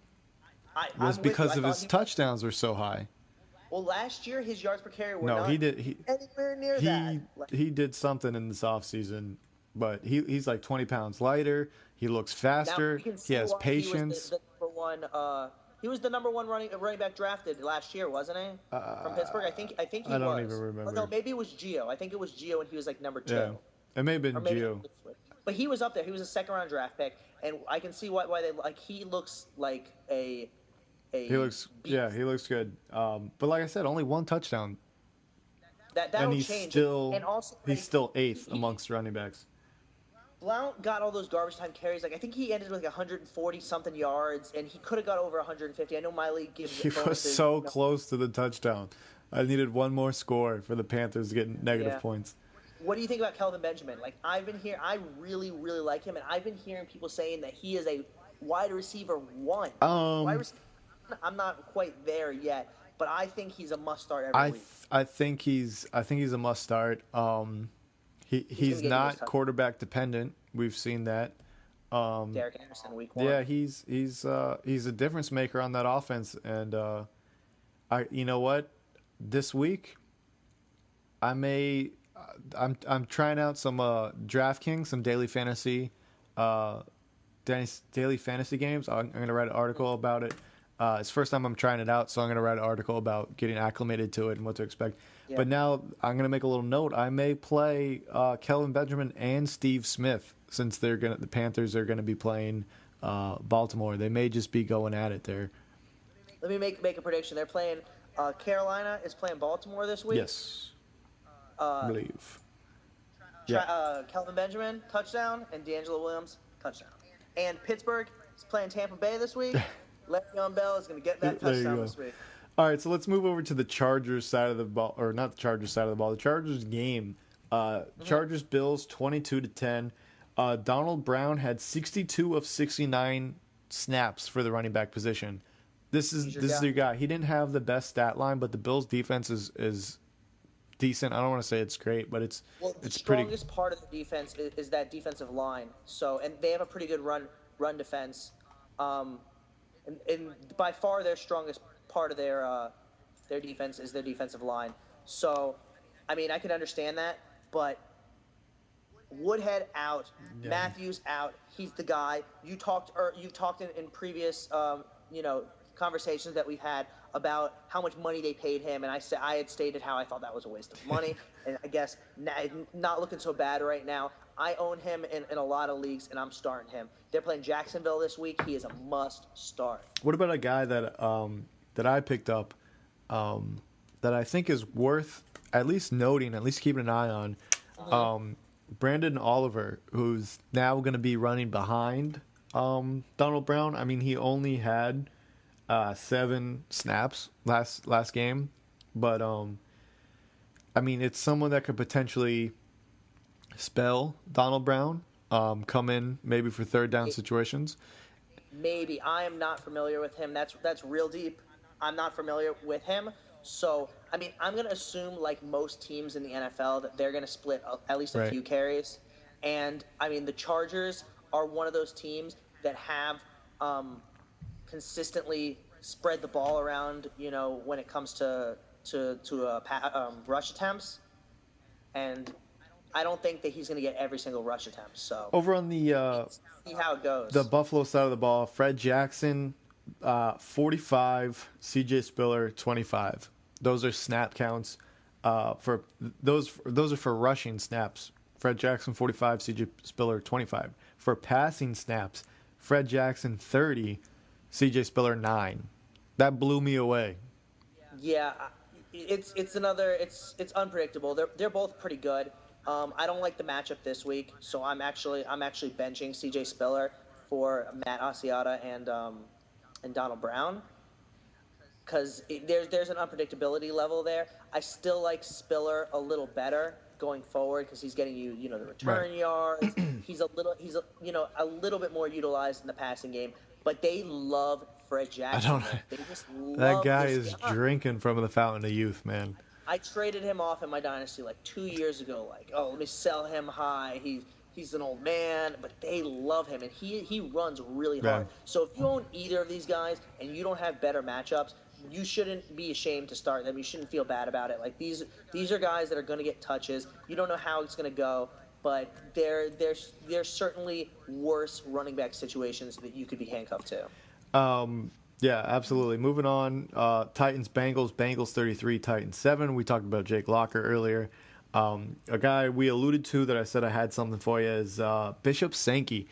was because of his touchdowns were so high. Well, last year his yards per carry were not anywhere near that. He did something in this offseason, but he's 20 pounds lighter. He looks faster. He has patience. He was the number one running back drafted last year, wasn't he? From Pittsburgh, I think he was. I don't even remember. Or no, maybe it was Gio. I think it was Gio, and he was number 2. Yeah, it may have been Gio. But he was up there. He was a second-round draft pick, and I can see why they he looks like a. He looks good. But like I said, only 1 touchdown. That'll he's change. He's still 8th amongst running backs. Blount got all those garbage time carries. I think he ended with 140 something yards, and he could have got over 150. I know my league gives. He was so close to the touchdown. I needed 1 more score for the Panthers to get negative points. what do you think about Kelvin Benjamin? Like, I really, really like him, and I've been hearing people saying that he is a wide receiver one. Wide Um, receiver, I'm not quite there yet, but I think he's a must start every I week. I think he's a must start. He's He's gonna get you those not touchdowns. quarterback dependent. We've seen that. Derek Anderson, week one. Yeah, he's a difference maker on that offense, and you know what, this week I may I'm trying out some DraftKings, some uh, daily fantasy games. I'm going to write an article about it. It's the first time I'm trying it out, so I'm going to write an article about getting acclimated to it and what to expect. Yeah. But now I'm going to make a little note. I may play Kelvin Benjamin and Steve Smith since the Panthers are going to be playing Baltimore. They may just be going at it there. Let me make a prediction. They're playing. Carolina is playing Baltimore this week. Yes, I believe. Kelvin Benjamin touchdown and D'Angelo Williams touchdown. And Pittsburgh is playing Tampa Bay this week. Le'Veon Bell is going to get that There you touchdown go. this week. All right, so let's move over to the Chargers side of the ball, or not the Chargers side of the ball. The Chargers game. Chargers Bills 22-10. Donald Brown had 62 of 69 snaps for the running back position. This is your guy. He didn't have the best stat line, but the Bills defense is decent. I don't want to say it's great, but it's The pretty. strongest part of the defense is that defensive line. So, and they have a pretty good run defense. And by far their strongest part of their defense is their defensive line. So, I mean, I can understand that, but Woodhead out, Yeah. Matthews out. He's the guy. You've talked in previous conversations that we've had about how much money they paid him, and I had stated how I thought that was a waste of money, and I guess not looking so bad right now. I own him in a lot of leagues, and I'm starting him. They're playing Jacksonville this week. He is a must start. What about a guy that I picked up that I think is worth at least noting, at least keeping an eye on? Brandon Oliver, who's now going to be running behind Donald Brown. I mean, he only had 7 snaps last game, but I mean, it's someone that could potentially spell Donald Brown, come in maybe for third down situations. Maybe. I am not familiar with him. That's real deep. I'm not familiar with him. So, I mean, I'm going to assume, like most teams in the NFL, that they're going to split at least a few carries. And, I mean, the Chargers are one of those teams that have consistently spread the ball around, when it comes to rush attempts. And I don't think that he's going to get every single rush attempt. So Over on the see how it goes. the Buffalo side of the ball, Fred Jackson, 45, CJ Spiller 25. Those are snap counts. For those are for rushing snaps. Fred Jackson 45, CJ Spiller 25. For passing snaps, Fred Jackson 30, CJ Spiller 9. That blew me away. Yeah, it's unpredictable. They're both pretty good. I don't like the matchup this week, so I'm actually benching CJ Spiller for Matt Asiata and Donald Brown, because there's an unpredictability level there. I still like Spiller a little better going forward because he's getting you the return yards. he's a little bit more utilized in the passing game, but they love Fred Jackson. They just love That guy this is guy. drinking from the fountain of youth, man. I traded him off in my dynasty like 2 years ago. Like, oh, let me sell him high. He's an old man, but they love him, and he runs really hard. Yeah. So if you own either of these guys and you don't have better matchups, you shouldn't be ashamed to start them. You shouldn't feel bad about it. Like, these are guys that are going to get touches. You don't know how it's going to go, but there's certainly worse running back situations that you could be handcuffed to. Yeah, absolutely. Moving on, Titans, Bengals 33, Titans 7. We talked about Jake Locker earlier. A guy we alluded to that I said I had something for you is Bishop Sankey.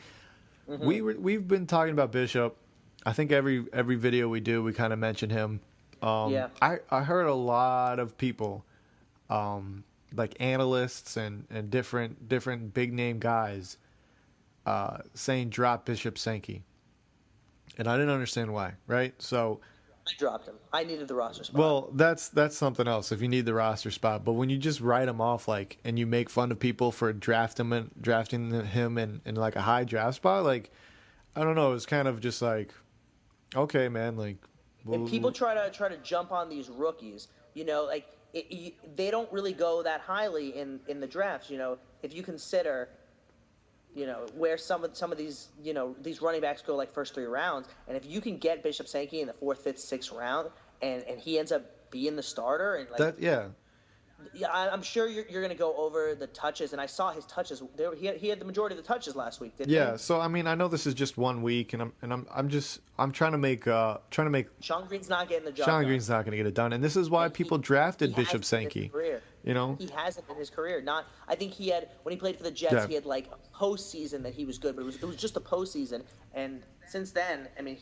Mm-hmm. We've been talking about Bishop. I think every video we do, we kind of mention him. Yeah. I heard a lot of people, like analysts and different big name guys, saying drop Bishop Sankey. And I didn't understand why, right? So I dropped him. I needed the roster spot. Well, that's something else if you need the roster spot. But when you just write him off like, and you make fun of people for drafting him in like a high draft spot, like I don't know, it's kind of just like, okay, man, like. And people try to jump on these rookies, like they don't really go that highly in the drafts. If you consider, where some of these these running backs go like first 3 rounds, and if you can get Bishop Sankey in the 4th, 5th, 6th round, and he ends up being the starter, and like that, yeah. Yeah, I'm sure you're going to go over the touches, and I saw his touches. He had the majority of the touches last week, didn't he? Yeah, so I mean, I know this is just 1 week, and I'm trying to make Sean Green's not getting the job. Sean done. Green's not going to get it done, and this is why people drafted Bishop Sankey. He hasn't in his career. I think he had when he played for the Jets, he had like a postseason that he was good, but it was just a postseason, and since then, I mean,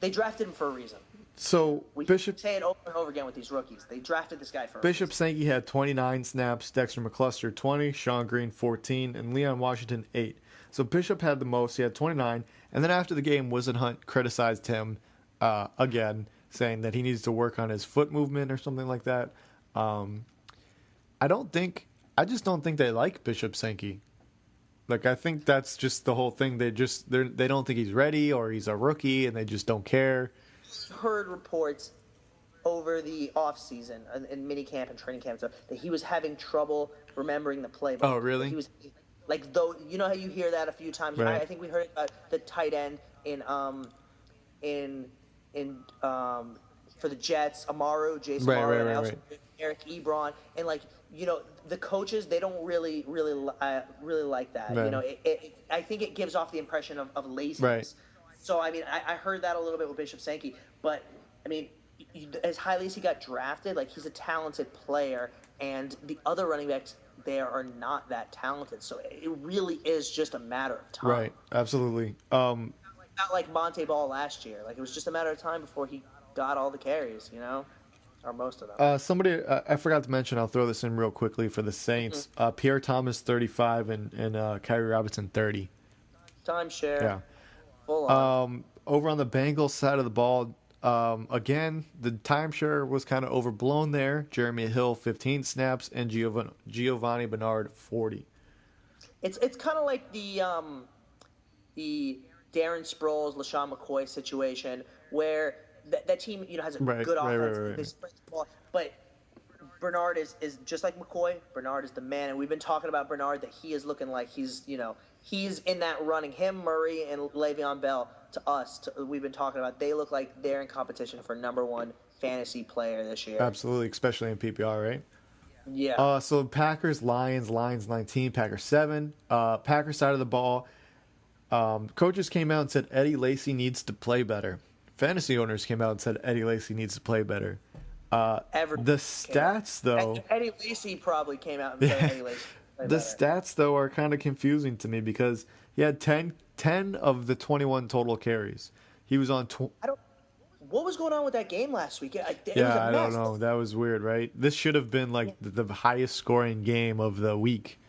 they drafted him for a reason. So we Bishop say it over and over again with these rookies. They drafted this guy for Bishop Sankey had 29 snaps, Dexter McCluster 20, Sean Green 14, and Leon Washington 8. So Bishop had the most. He had 29. And then after the game, Wizen Hunt criticized him again, saying that he needs to work on his foot movement or something like that. I just don't think they like Bishop Sankey. Like, I think that's just the whole thing. They don't think he's ready, or he's a rookie, and they just don't care. Heard reports over the off season in mini camp and training camp and stuff that he was having trouble remembering the playbook. Oh, really? He was like, though, you know how you hear that a few times. Right. I think we heard it about the tight end in for the Jets, Amaru, Jason Amaru, and also Eric Ebron, and like the coaches, they don't really like that. Right. I think it gives off the impression of laziness. Right. So, I mean, I heard that a little bit with Bishop Sankey, but, I mean, as highly as he got drafted, like, he's a talented player, and the other running backs there are not that talented. So it really is just a matter of time. Right, absolutely. Not like Monte Ball last year. Like, it was just a matter of time before he got all the carries, or most of them. Somebody, I forgot to mention, I'll throw this in real quickly for the Saints. Mm-hmm. Pierre Thomas, 35, and Kyrie Robinson, 30. Timeshare. Yeah. Full on. Over on the Bengals side of the ball, again, the timeshare was kind of overblown there. Jeremy Hill, 15 snaps, and Giovanni Bernard, 40. It's kind of like the Darren Sproles, LaShawn McCoy situation where that team has a good offense. They sprint the ball, but Bernard is just like McCoy. Bernard is the man, and we've been talking about Bernard that he is looking like he's in that running. Him, Murray, and Le'Veon Bell, we've been talking about. They look like they're in competition for #1 fantasy player this year. Absolutely, especially in PPR, right? Yeah. So Packers, Lions 19, Packers 7. Packers side of the ball, coaches came out and said Eddie Lacy needs to play better. Fantasy owners came out and said Eddie Lacy needs to play better. The stats, though... Eddie Lacy probably came out and said Eddie Lacy. The stats, though, are kind of confusing to me because he had 10 of the 21 total carries. He was on... What was going on with that game last week? I don't know. That was weird, right? This should have been like the highest scoring game of the week.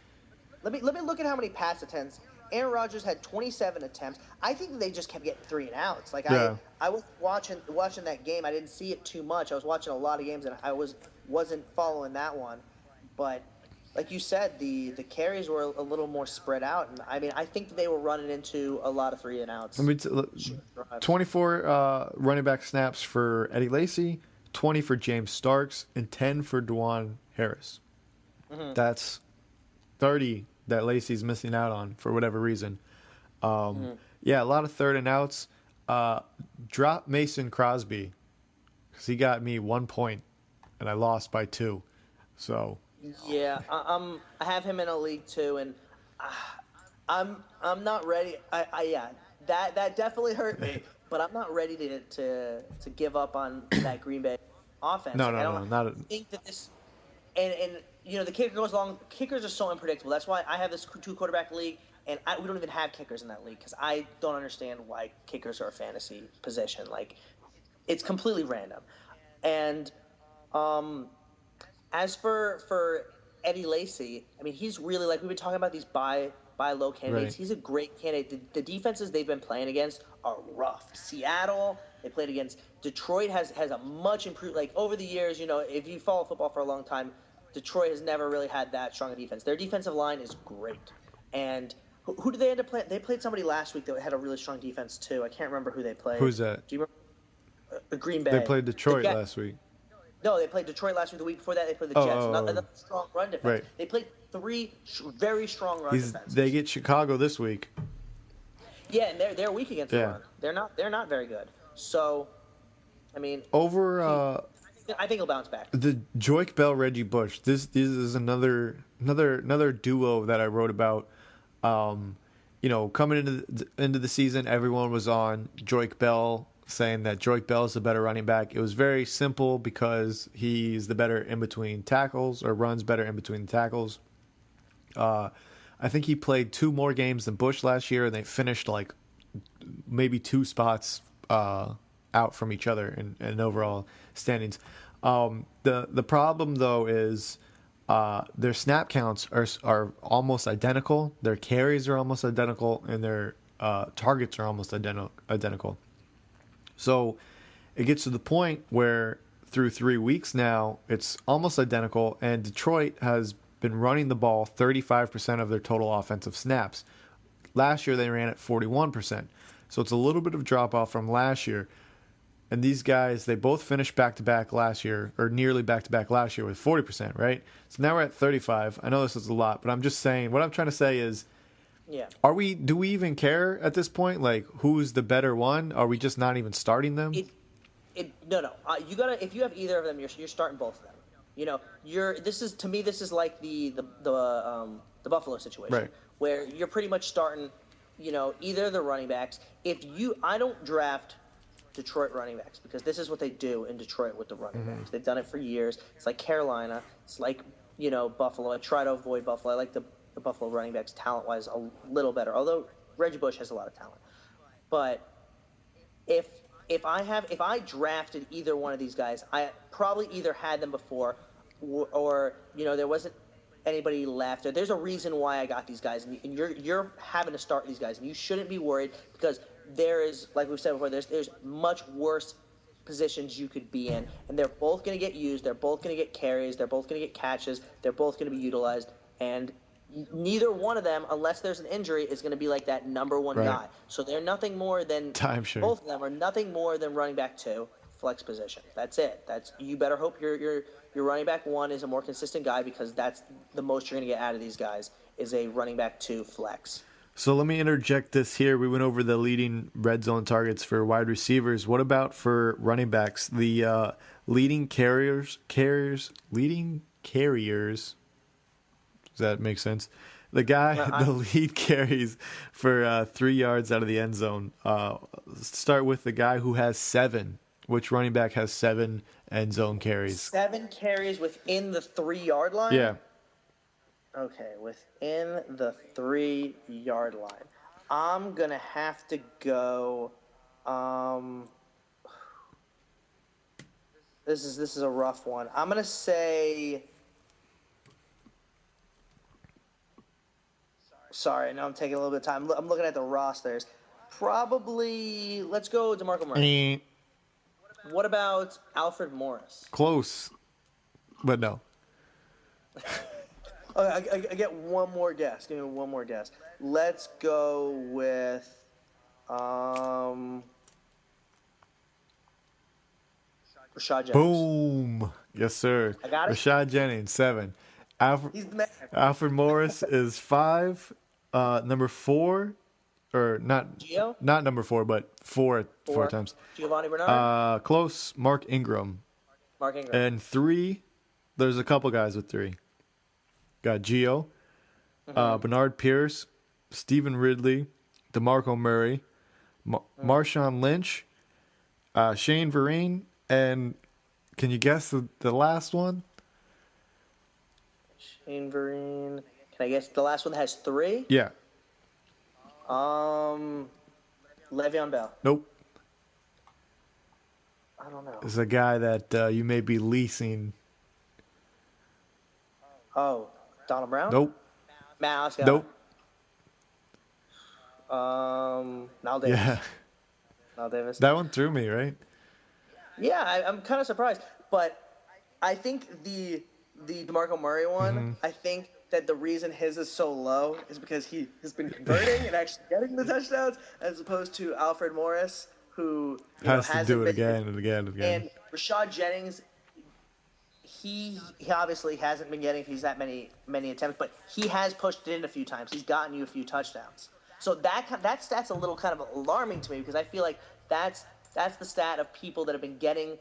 Let me look at how many pass attempts. Aaron Rodgers had 27 attempts. I think they just kept getting 3 and outs. Like I was watching that game. I didn't see it too much. I was watching a lot of games, and I wasn't following that one. But like you said, the carries were a little more spread out, and I mean I think that they were running into a lot of 3 and outs. 24 running back snaps for Eddie Lacy, 20 for James Starks, and 10 for Dwan Harris. Mm-hmm. That's 30 that Lacy's missing out on for whatever reason. Yeah, a lot of 3rd and outs. Drop Mason Crosby because he got me 1 point, and I lost by 2. So. Yeah, I have him in a league too, and I'm not ready. That definitely hurt me, but I'm not ready to give up on that Green Bay offense. No, not. I think that this, and the kicker goes along. Kickers are so unpredictable. That's why I have this 2-quarterback league, and we don't even have kickers in that league because I don't understand why kickers are a fantasy position. Like, it's completely random, and as for Eddie Lacy, I mean, he's really, like, we've been talking about these bye buy low candidates. Right. He's a great candidate. The defenses they've been playing against are rough. Seattle, they played against. Detroit has a much improved, like over the years, if you follow football for a long time, Detroit has never really had that strong a defense. Their defensive line is great. And who did they end up playing? They played somebody last week that had a really strong defense too. I can't remember who they played. Who's that? Do you remember? Green Bay. They played Detroit last week. No, they played Detroit last week. The week before that, they played the Jets. Another strong run defense. Right. They played three very strong run defenses. They get Chicago this week. Yeah, and they're weak against the run. They're not very good. So, I mean, I think he'll bounce back. The Joik Bell, Reggie Bush. This is another duo that I wrote about. Coming into the season, everyone was on Joik Bell, saying that Joik Bell is the better running back. It was very simple because he's the better in between tackles, or runs better in between tackles. I think he played 2 more games than Bush last year, and they finished like maybe 2 spots out from each other in overall standings. The problem though is their snap counts are almost identical. Their carries are almost identical, and their targets are almost identical. So it gets to the point where through 3 weeks now, it's almost identical, and Detroit has been running the ball 35% of their total offensive snaps. Last year they ran at 41%. So it's a little bit of drop off from last year. And these guys, they both finished back-to-back last year, or nearly back-to-back last year with 40%, right? So now we're at 35. I know this is a lot, but I'm just saying, what I'm trying to say is, do we even care at this point? Like, who's the better one? Are we just not even starting them? No. You gotta, if you have either of them, you're starting both of them. This is like the Buffalo situation, right, where you're pretty much starting, either of the running backs. I don't draft Detroit running backs because this is what they do in Detroit with the running backs. They've done it for years. It's like Carolina. It's like, Buffalo. I try to avoid Buffalo. I like the Buffalo running backs talent-wise a little better, although Reggie Bush has a lot of talent. But if I drafted either one of these guys, I probably either had them before or there wasn't anybody left. Or there's a reason why I got these guys, and you're having to start these guys, and you shouldn't be worried because there is, like we've said before, there's much worse positions you could be in, and they're both going to get used. They're both going to get carries. They're both going to get catches. They're both going to be utilized, and neither one of them, unless there's an injury, is going to be like that number one guy. So they're nothing more than timeshare. Both of them are nothing more than running back 2, flex position. That's it. You better hope your running back 1 is a more consistent guy, because that's the most you're going to get out of these guys is a running back 2 flex. So let me interject this here. We went over the leading red zone targets for wide receivers. What about for running backs? The leading carriers. Does that make sense? The guy, the lead carries for 3 yards out of the end zone. Start with the guy who has 7. Which running back has 7 end zone carries? 7 carries within the 3-yard line? Yeah. Okay, within the 3-yard line. I'm going to have to go... This is a rough one. I'm going to say... Sorry, no, I'm taking a little bit of time. I'm looking at the rosters. Probably, let's go DeMarco Murray. What about Alfred Morris? Close, but no. I get one more guess. Give me one more guess. Let's go with Rashad Jennings. Boom. Yes, sir. I got it. Rashad Jennings, 7. He's the man. Alfred Morris is 5. Number 4, or not Gio? Not number 4, but 4 times. Giovanni Bernard? Close. Mark Ingram. And 3, there's a couple guys with 3. Got Gio, Bernard Pierce, Stephen Ridley, DeMarco Murray, Marshawn Lynch, Shane Vereen, and can you guess the last one? Shane Vereen. Can I guess the last one that has 3? Yeah. Le'Veon Bell. Nope. I don't know. It's a guy that you may be leasing. Oh, Donald Brown? Nope. Matt Oscar. Nope. Now Davis. Yeah, Now Davis. that one threw me, right? Yeah, I'm kind of surprised, but I think the DeMarco Murray one. Mm-hmm. I think that the reason his is so low is because he has been converting and actually getting the touchdowns, as opposed to Alfred Morris, who Has to hasn't do it been. again and again and again. And Rashad Jennings, he obviously hasn't been getting these that many attempts, but he has pushed it in a few times. He's gotten you a few touchdowns. So that stat's a little kind of alarming to me because I feel like that's the stat of people that have been getting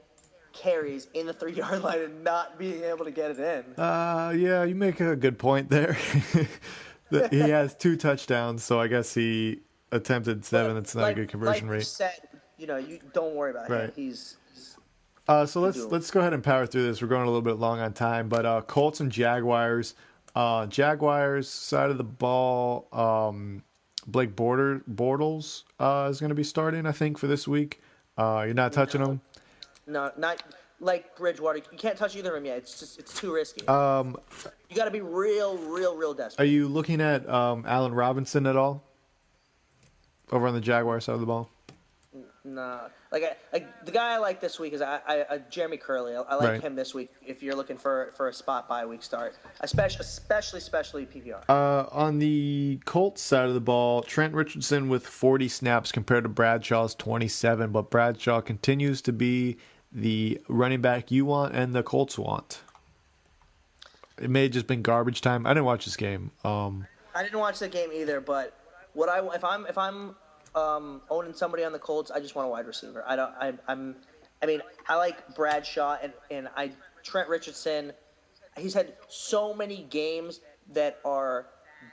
carries in the 3-yard line and not being able to get it in. Yeah, you make a good point there. He has 2 touchdowns, so I guess he attempted 7. That's not a good conversion rate. You said, you don't worry about him. Right. He's So let's go ahead and power through this. We're going a little bit long on time, but Colts and Jaguars. Jaguars side of the ball. Blake Bortles is going to be starting, I think, for this week. You're not touching him. No, not like Bridgewater. You can't touch either of them yet. It's too risky. You got to be real desperate. Are you looking at Allen Robinson at all? Over on the Jaguar side of the ball? No, like the guy I like this week is Jeremy Curley. I like him this week. If you're looking for a spot bye week start, especially PPR. On the Colts side of the ball, Trent Richardson with 40 snaps compared to Bradshaw's 27, but Bradshaw continues to be the running back you want and the Colts want. It may have just been garbage time. I didn't watch this game. I didn't watch the game either, but if I'm owning somebody on the Colts, I just want a wide receiver. I like Bradshaw and Trent Richardson. He's had so many games that are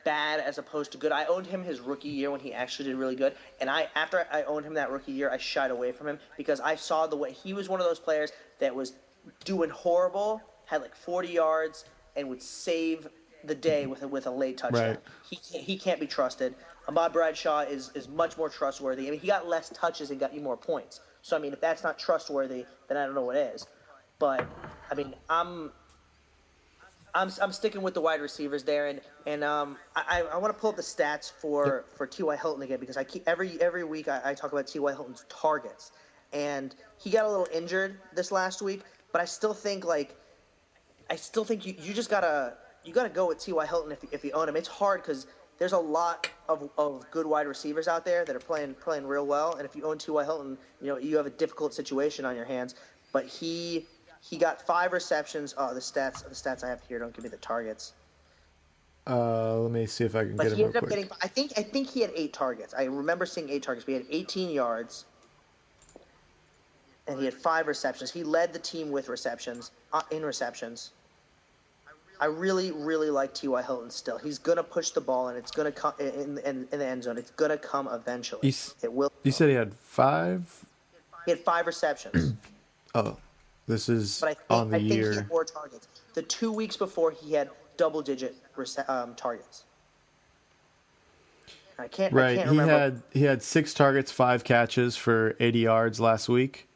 bad as opposed to good. I owned him his rookie year when he actually did really good, and after I owned him that rookie year, I shied away from him because I saw the way he was one of those players that was doing horrible, had like 40 yards, and would save the day with a late touchdown. Right. He can't be trusted. Ahmad Bradshaw is much more trustworthy. I mean, he got less touches and got you more points. So, I mean, if that's not trustworthy, then I don't know what is. But, I mean, I'm sticking with the wide receivers there, and I want to pull up the stats for T.Y. Hilton again because I keep every week I talk about T.Y. Hilton's targets, and he got a little injured this last week, but I still think you just gotta go with T.Y. Hilton if you own him. It's hard because there's a lot of good wide receivers out there that are playing real well, and if you own T.Y. Hilton, you have a difficult situation on your hands. But he got 5 receptions. Oh, the stats I have here don't give me the targets. Let me see if I can but get him he real ended up quick. getting. I think he had 8 targets. I remember seeing 8 targets. But he had 18 yards, and he had 5 receptions. He led the team with receptions in receptions. I really like T.Y. Hilton still. He's going to push the ball, and it's going to come in the end zone. It's going to come eventually. It will. You said he had 5? He had 5 receptions. Oh, this is but on the I think year. he had more targets. The 2 weeks before, he had double-digit targets. I can't remember. He had 6 targets, 5 catches for 80 yards last week.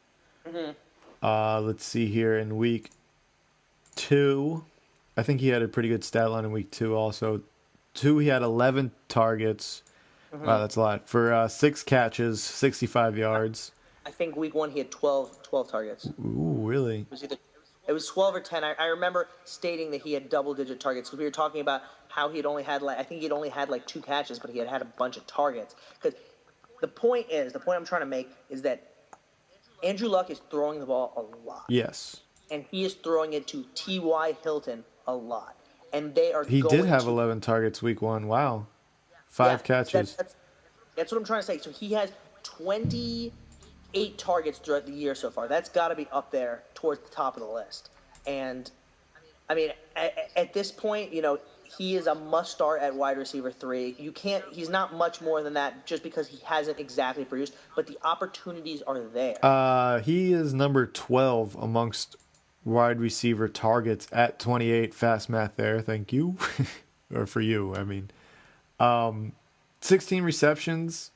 Mm-hmm. Let's see here in week 2. I think he had a pretty good stat line in week 2 also. 2, he had 11 targets. Mm-hmm. Wow, that's a lot. For 6 catches, 65 yards. I think week 1 he had 12 targets. Ooh, really? It was 12 or 10. I remember stating that he had double-digit targets because we were talking about how he'd only had I think he'd only had 2 catches, but he had a bunch of targets. Because the point I'm trying to make is that Andrew Luck is throwing the ball a lot. Yes. And he is throwing it to T.Y. Hilton a lot. And they are He did have 11 targets week 1. Wow. 5 catches. That's what I'm trying to say. So he has 28 targets throughout the year so far. That's got to be up there towards the top of the list. And, I mean, at this point, he is a must-start at wide receiver 3. He's not much more than that just because he hasn't exactly produced, but the opportunities are there. He is number 12 amongst wide receiver targets at 28. Fast math there. Thank you. Or for you, I mean. 16 receptions.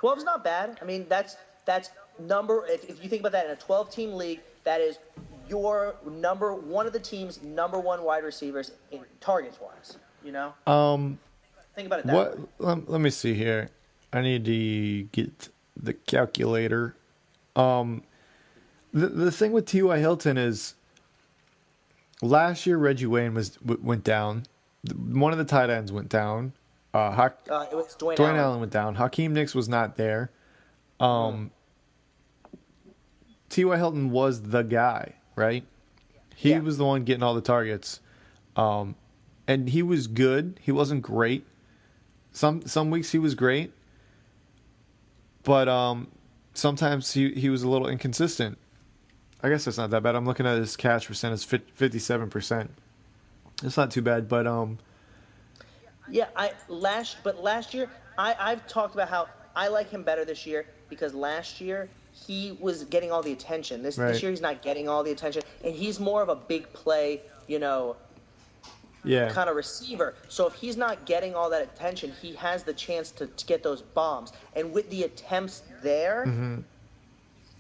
12's not bad. I mean, that's number. If you think about that in a 12-team league, that is your one of the team's number 1 wide receivers in targets wise. Think about it that way. Let me see here. I need to get the calculator. The thing with T.Y. Hilton is last year Reggie Wayne went down. One of the tight ends went down. It was Dwayne Dwayne Allen. Allen went down. Hakeem Nicks was not there. T.Y. Hilton was the guy, right? He was the one getting all the targets. And he was good. He wasn't great. Some weeks he was great. But sometimes he was a little inconsistent. I guess that's not that bad. I'm looking at his catch percentage, 57%. It's not too bad, but Yeah, last year I've talked about how I like him better this year because last year he was getting all the attention. This year he's not getting all the attention, and he's more of a big play, kind of receiver. So if he's not getting all that attention, he has the chance to get those bombs. And with the attempts there,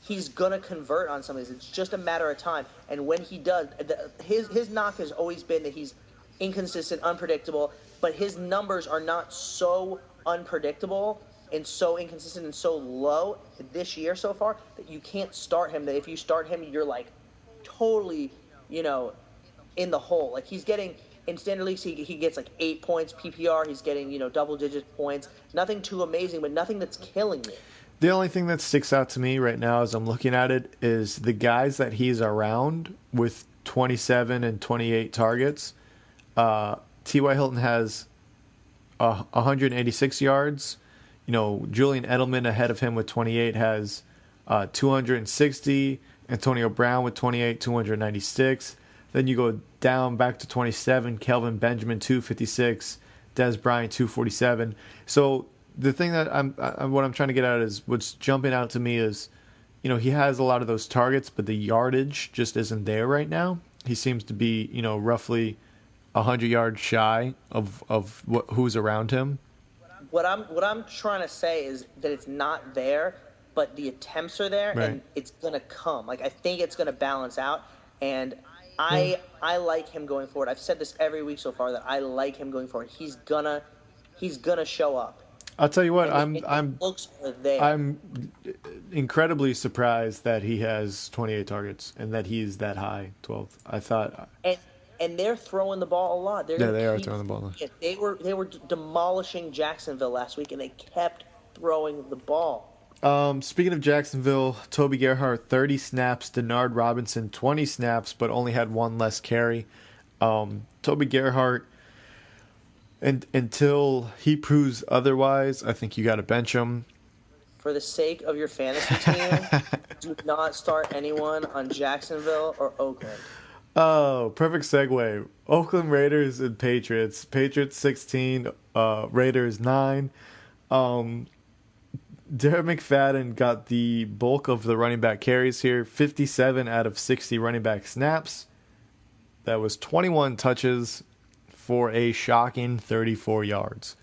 he's going to convert on some of these. It's just a matter of time. And when he does, his knock has always been that he's inconsistent, unpredictable, but his numbers are not so unpredictable and so inconsistent and so low this year so far that you can't start him. That if you start him, you're like totally, in the hole. Like he's getting in standard leagues, he gets like 8 points PPR. He's getting double-digit points. Nothing too amazing, but nothing that's killing me. The only thing that sticks out to me right now as I'm looking at it is the guys that he's around with 27 and 28 targets. T.Y. Hilton has 186 yards. Julian Edelman ahead of him with 28 has 260. Antonio Brown with 28, 296. Then you go down back to 27. Kelvin Benjamin, 256. Des Bryant, 247. So the thing that what I'm trying to get at is what's jumping out to me is, he has a lot of those targets, but the yardage just isn't there right now. He seems to be, roughly 100 yards shy of who's around him. What I'm trying to say is that it's not there, but the attempts are there, and it's gonna come. Like I think it's gonna balance out, and I like him going forward. I've said this every week so far that I like him going forward. He's gonna show up. I'll tell you what, I'm incredibly surprised that he has 28 targets and that he's that high, 12. I thought. And they're throwing the ball a lot. They are throwing the ball a lot. They were demolishing Jacksonville last week, and they kept throwing the ball. Speaking of Jacksonville, Toby Gerhart 30 snaps, Denard Robinson 20 snaps, but only had one less carry. Toby Gerhart. And until he proves otherwise, I think you got to bench him. For the sake of your fantasy team, do not start anyone on Jacksonville or Oakland. Oh, perfect segue. Oakland Raiders and Patriots. Patriots 16, Raiders 9. Darren McFadden got the bulk of the running back carries here. 57 out of 60 running back snaps. That was 21 touches for a shocking 34 yards.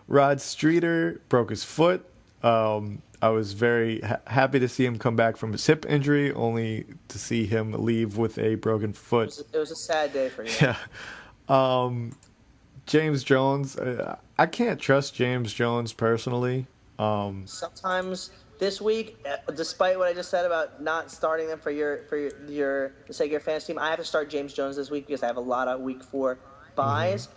Rod Streeter broke his foot. I was very happy to see him come back from his hip injury, only to see him leave with a broken foot. It was a sad day for you. Yeah. James Jones. I can't trust James Jones personally. Sometimes this week, despite what I just said about not starting them for the sake of your fantasy team, I have to start James Jones this week because I have a lot of week 4 buys,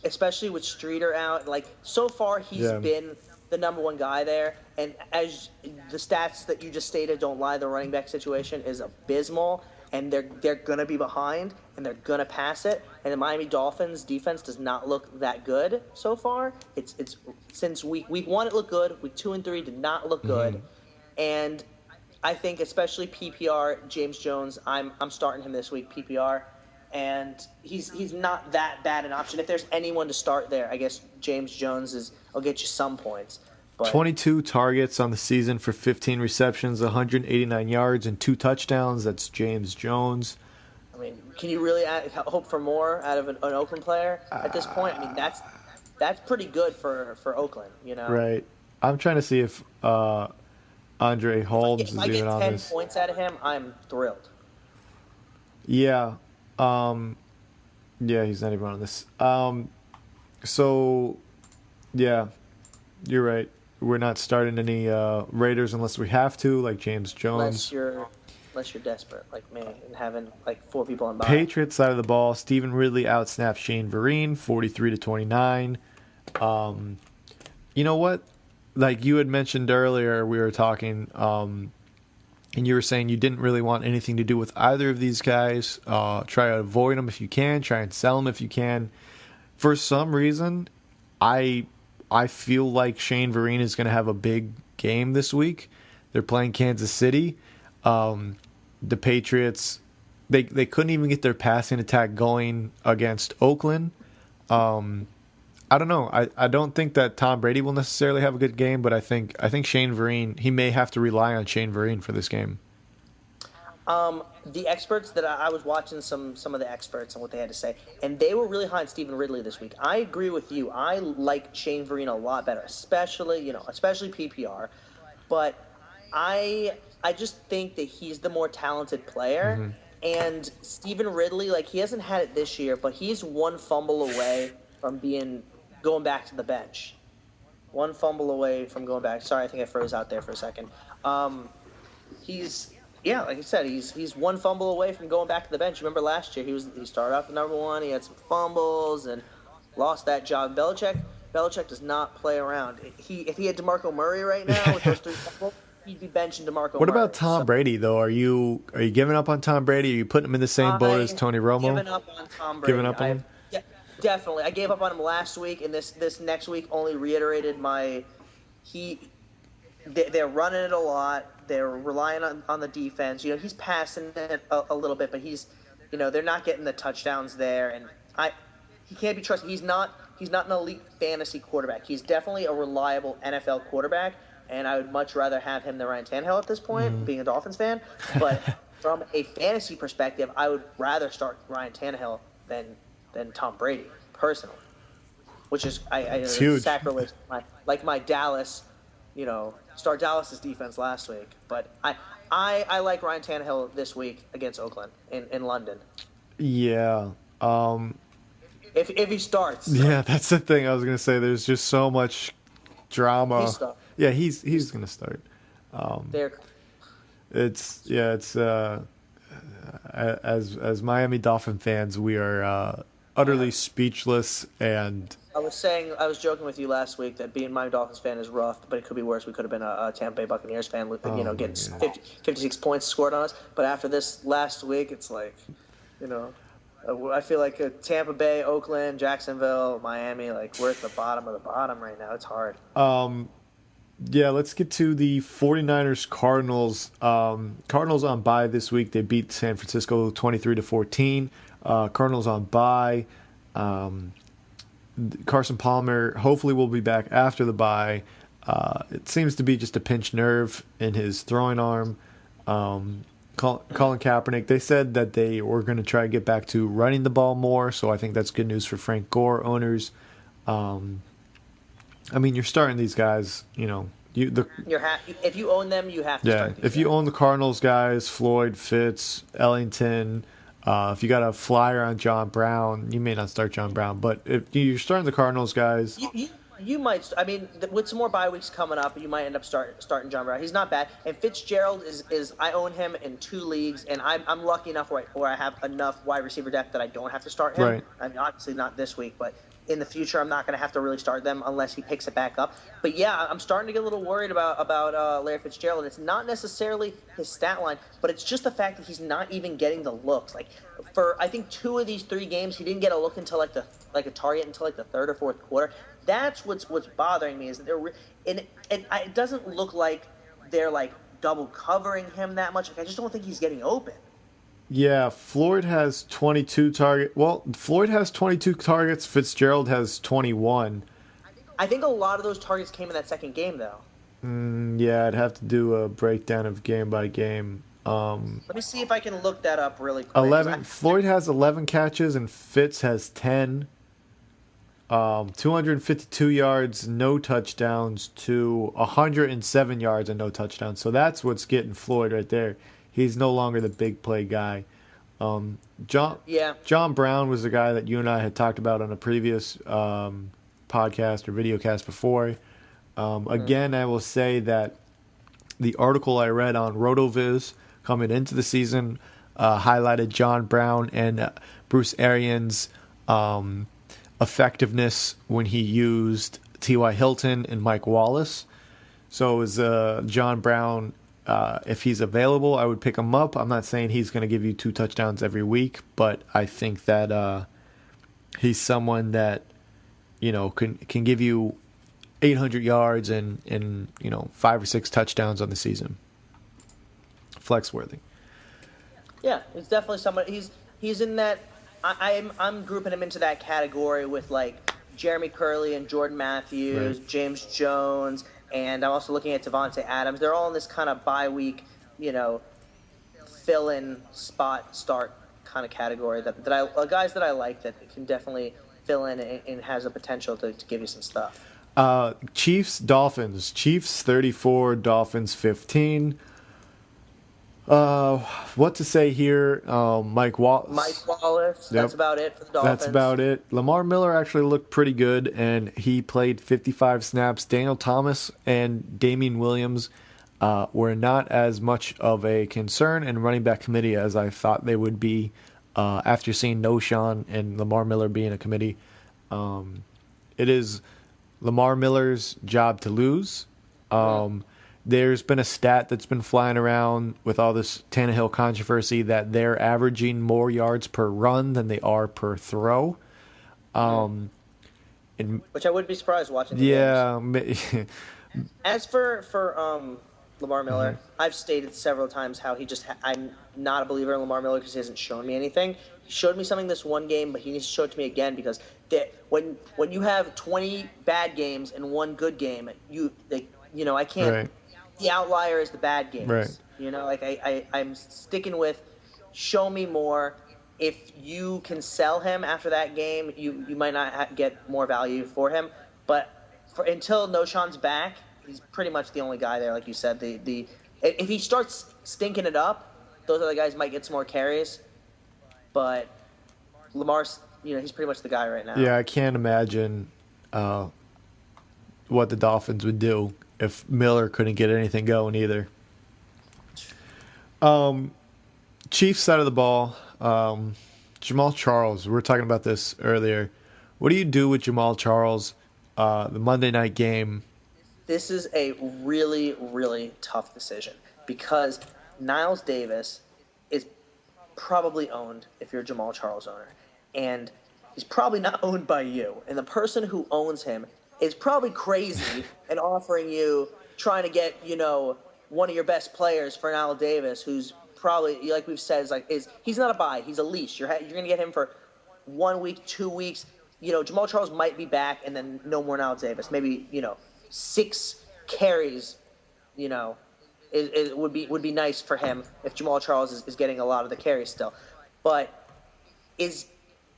especially with Streeter out. Like so far, he's been the number one guy there, and as the stats that you just stated don't lie, the running back situation is abysmal, and they're gonna be behind, and they're gonna pass it. And the Miami Dolphins defense does not look that good so far. It's since week 1 it looked good. Week 2 and 3 did not look good, and I think especially PPR James Jones, I'm starting him this week PPR, and he's not that bad an option. If there's anyone to start there, I guess James Jones will get you some points. But 22 targets on the season for 15 receptions, 189 yards, and 2 touchdowns. That's James Jones. I mean, can you really hope for more out of an Oakland player at this point? I mean, that's pretty good for Oakland, Right. I'm trying to see if Andre Holmes is even on this. If I get 10 points out of him, I'm thrilled. Yeah. Yeah, he's not even on this. So, yeah, you're right. We're not starting any Raiders unless we have to, like James unless Jones. you're desperate like me and having like 4 people on bye. Patriots side of the ball, Stephen Ridley outsnapped Shane Vereen, 43-29. You know what? Like you had mentioned earlier, we were talking, and you were saying you didn't really want anything to do with either of these guys. Try to avoid them if you can. Try and sell them if you can. For some reason, I feel like Shane Vereen is going to have a big game this week. They're playing Kansas City. The Patriots, they couldn't even get their passing attack going against Oakland. I don't know. I don't think that Tom Brady will necessarily have a good game, but I think Shane Vereen, he may have to rely on Shane Vereen for this game. The experts that I was watching some of the experts and what they had to say, and they were really high on Stephen Ridley this week. I agree with you. I like Shane Vereen a lot better, especially PPR. But I just think that he's the more talented player. Mm-hmm. And Stephen Ridley, like he hasn't had it this year, but he's one fumble away from going back to the bench. One fumble away from going back. Sorry, I think I froze out there for a second. Like I said, he's one fumble away from going back to the bench. Remember last year, he started off the number one. He had some fumbles and lost that job. Belichick does not play around. If he had DeMarco Murray right now with those 3 fumbles, he'd be benching DeMarco Murray. What about Tom Brady though? Are you giving up on Tom Brady? Are you putting him in the same boat as Tony Romo? Giving up on Tom Brady. Giving up on him? Definitely. I gave up on him last week, and this next week only reiterated they're running it a lot. They're relying on the defense. He's passing it a little bit, but they're not getting the touchdowns there, and he can't be trusted. He's not an elite fantasy quarterback. He's definitely a reliable NFL quarterback, and I would much rather have him than Ryan Tannehill at this point, being a Dolphins fan. But from a fantasy perspective, I would rather start Ryan Tannehill than Tom Brady, personally, which is It's huge. Sacrilege. My Dallas, start Dallas's defense last week, but I like Ryan Tannehill this week against Oakland in London. Yeah. If he starts. Yeah, that's the thing I was gonna say. There's just so much drama. He's gonna start. As Miami Dolphin fans, we are utterly speechless, and I was joking with you last week that being a Miami Dolphins fan is rough, but it could be worse. We could have been a Tampa Bay Buccaneers fan, getting 56 points scored on us. But after this last week, it's like, I feel like Tampa Bay, Oakland, Jacksonville, Miami, like we're at the bottom of the bottom right now. It's hard. Let's get to the 49ers Cardinals. Cardinals on bye this week. They beat San Francisco 23-14. Cardinals on bye. Carson Palmer hopefully will be back after the bye. It seems to be just a pinched nerve in his throwing arm. Colin Kaepernick, they said that they were going to try to get back to running the ball more, so I think that's good news for Frank Gore owners. You're starting these guys, if you own them, you have to start these if you own the Cardinals guys, Floyd, Fitz, Ellington, if you got a flyer on John Brown, you may not start John Brown, but if you're starting the Cardinals guys, you might. With some more bye weeks coming up, you might end up starting John Brown. He's not bad, and Fitzgerald is I own him in 2 leagues, and I'm lucky enough where I have enough wide receiver depth that I don't have to start him. Right. Obviously not this week, but in the future, I'm not going to have to really start them unless he picks it back up. But yeah, I'm starting to get a little worried about Larry Fitzgerald. It's not necessarily his stat line, but it's just the fact that he's not even getting the looks. Like for I think 2 of these 3 games, he didn't get a look until a target until the 3rd or 4th quarter. That's what's bothering me is that it doesn't look like they're like double covering him that much. Like, I just don't think he's getting open. Yeah, Floyd has 22 targets. Well, Floyd has 22 targets. Fitzgerald has 21. I think a lot of those targets came in that second game, though. I'd have to do a breakdown of game by game. Let me see if I can look that up really quick. Floyd has 11 catches and Fitz has 10. 252 yards, no touchdowns, to 107 yards and no touchdowns. So that's what's getting Floyd right there. He's no longer the big play guy. John Yeah. John Brown was the guy that you and I had talked about on a previous podcast or video cast before. Again, I will say that the article I read on RotoViz coming into the season highlighted John Brown and Bruce Arians' effectiveness when he used T.Y. Hilton and Mike Wallace. So is John Brown, if he's available, I would pick him up. I'm not saying he's going to give you 2 touchdowns every week, but I think that he's someone that, can give you 800 yards and 5 or 6 touchdowns on the season. Flex worthy. Yeah, it's definitely somebody. He's in that. I'm grouping him into that category with like Jeremy Curley and Jordan Matthews, Right. James Jones, and I'm also looking at Devontae Adams. They're all in this kind of bye week, fill-in spot start kind of category guys that I like that can definitely fill in and has a potential to give you some stuff. Chiefs, Dolphins. Chiefs 34, Dolphins 15. What to say here? Mike Wallace. Yep. That's about it for the Dolphins. That's about it. Lamar Miller actually looked pretty good, and he played 55 snaps. Daniel Thomas and Damian Williams were not as much of a concern in running back committee as I thought they would be after seeing Noshawn and Lamar Miller being a committee. It is Lamar Miller's job to lose. There's been a stat that's been flying around with all this Tannehill controversy that they're averaging more yards per run than they are per throw. Which I wouldn't be surprised watching the games. As for Lamar Miller, I've stated several times how I'm not a believer in Lamar Miller because he hasn't shown me anything. He showed me something this one game, but he needs to show it to me again because when you have 20 bad games and 1 good game, I can't. Right. The outlier is the bad games. Right. I'm sticking with show me more. If you can sell him after that game, you might not get more value for him. But until Noshawn's back, he's pretty much the only guy there. Like you said, if he starts stinking it up, those other guys might get some more carries. But Lamar's, he's pretty much the guy right now. Yeah, I can't imagine what the Dolphins would do if Miller couldn't get anything going either. Chiefs side of the ball, Jamal Charles. We were talking about this earlier. What do you do with Jamal Charles, the Monday night game? This is a really, really tough decision because Niles Davis is probably owned if you're a Jamal Charles owner. And he's probably not owned by you. And the person who owns him is probably crazy and offering you, trying to get, one of your best players for Niles Davis, who's probably, like we've said, he's not a buy. He's a lease. You're going to get him for 1 week, 2 weeks. Jamal Charles might be back and then no more Niles Davis. Maybe, 6 carries, it would be nice for him if Jamal Charles is getting a lot of the carries still. But is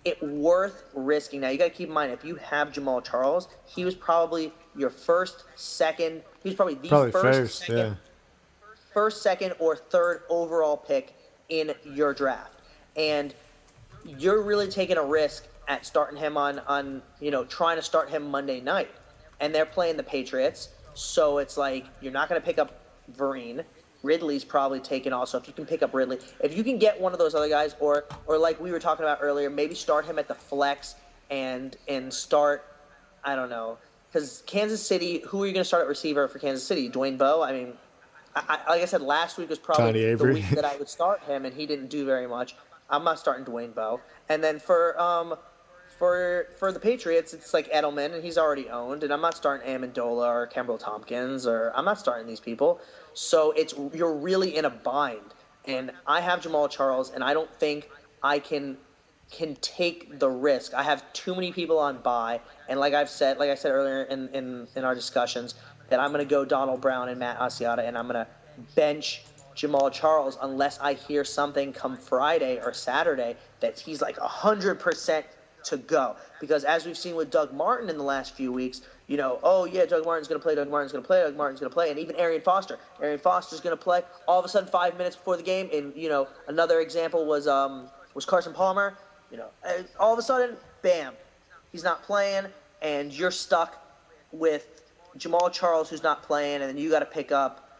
it worth risking? Now, you got to keep in mind, if you have Jamal Charles, he was probably your first, second, he was probably first, second, or third overall pick in your draft. And you're really taking a risk at starting him on trying to start him Monday night. And they're playing the Patriots, so it's like you're not going to pick up Vereen. Ridley's probably taken also. If you can pick up Ridley, if you can get one of those other guys, or like we were talking about earlier, maybe start him at the flex and start, I don't know, because Kansas City. Who are you going to start at receiver for Kansas City? Dwayne Bowe. I mean, like I said, last week was probably the week that I would start him, and he didn't do very much. I'm not starting Dwayne Bowe. And then for the Patriots, it's like Edelman, and he's already owned, and I'm not starting Amendola or Kembrell Tompkins, or I'm not starting these people. So you're really in a bind. And I have Jamal Charles, and I don't think I can take the risk. I have too many people on bye, and like I said earlier in our discussions, that I'm going to go Donald Brown and Matt Asiata, and I'm going to bench Jamal Charles unless I hear something come Friday or Saturday that he's like 100% to go. Because as we've seen with Doug Martin in the last few weeks, Doug Martin's going to play, Doug Martin's going to play, and even Arian Foster's going to play. All of a sudden, 5 minutes before the game, and another example was Carson Palmer. All of a sudden, bam, he's not playing, and you're stuck with Jamal Charles, who's not playing, and then you got to pick up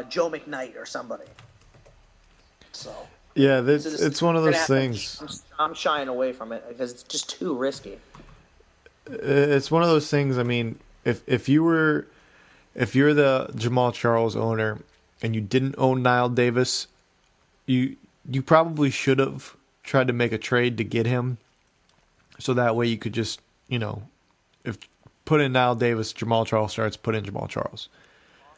Joe McKnight or somebody. So yeah, it's one of those things. I'm shying away from it because it's just too risky. It's one of those things. I mean, if you're the Jamal Charles owner and you didn't own Niall Davis, you probably should have tried to make a trade to get him, so that way you could just if put in Niall Davis, Jamal Charles starts, put in Jamal Charles.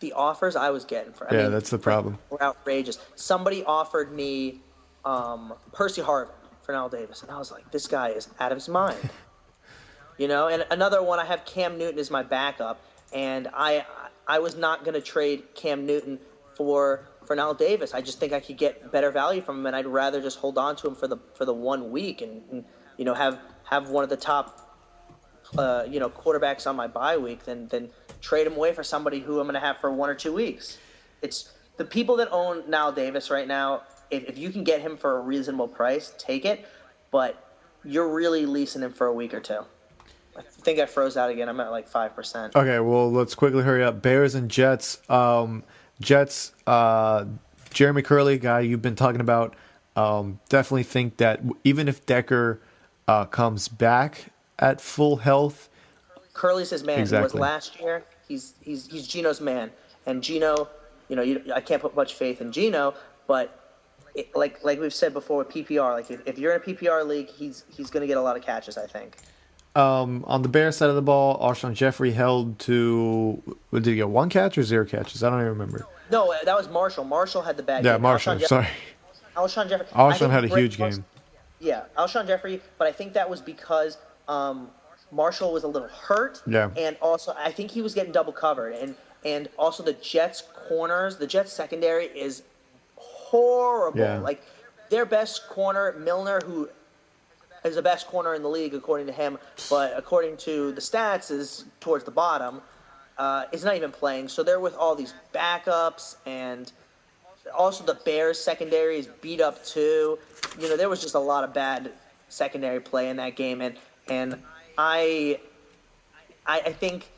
The offers I was getting that's the problem. Were outrageous. Somebody offered me Percy Harvin for Niall Davis, and I was like, this guy is out of his mind. And another one, I have Cam Newton as my backup, and I was not going to trade Cam Newton for Niall Davis. I just think I could get better value from him, and I'd rather just hold on to him for the 1 week and have one of the top quarterbacks on my bye week than trade him away for somebody who I'm going to have for 1 or 2 weeks. It's the people that own Niall Davis right now. If you can get him for a reasonable price, take it, but you're really leasing him for a week or two. I think I froze out again. I'm at like 5%. Okay, well, let's quickly hurry up. Bears and Jets. Jets, Jeremy Curley, guy you've been talking about, definitely think that even if Decker comes back at full health. Curley's his man. Exactly. He was last year. He's Geno's man. And Geno, I can't put much faith in Geno, but like we've said before with PPR, like if you're in a PPR league, he's going to get a lot of catches, I think. On the Bears side of the ball, Alshon Jeffrey held to, did he get 1 catch or 0 catches? I don't even remember. No, that was Marshall. Marshall had the bad game. Yeah, Marshall, sorry. Alshon Jeffrey. Alshon had a huge game. Yeah, Alshon Jeffrey, but I think that was because Marshall was a little hurt. Yeah. And also, I think he was getting double covered. And also the Jets corners, the Jets secondary is horrible. Yeah. Like, their best corner, Milner, who is the best corner in the league according to him, but according to the stats is towards the bottom, is not even playing. So they're with all these backups, and also the Bears secondary is beat up too. There was just a lot of bad secondary play in that game, and I think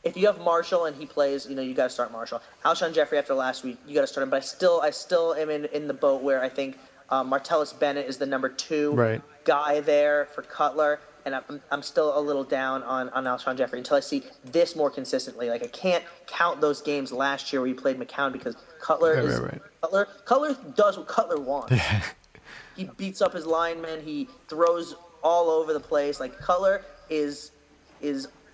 if you have Marshall and he plays, you got to start Marshall. Alshon Jeffrey after last week, you got to start him. But I still am in the boat where I think Martellus Bennett is the number 2 guy there for Cutler, and I'm still a little down on Alshon Jeffrey until I see this more consistently. Like, I can't count those games last year where he played McCown because Cutler Cutler does what Cutler wants. Yeah. He beats up his linemen. He throws all over the place. Like, Cutler is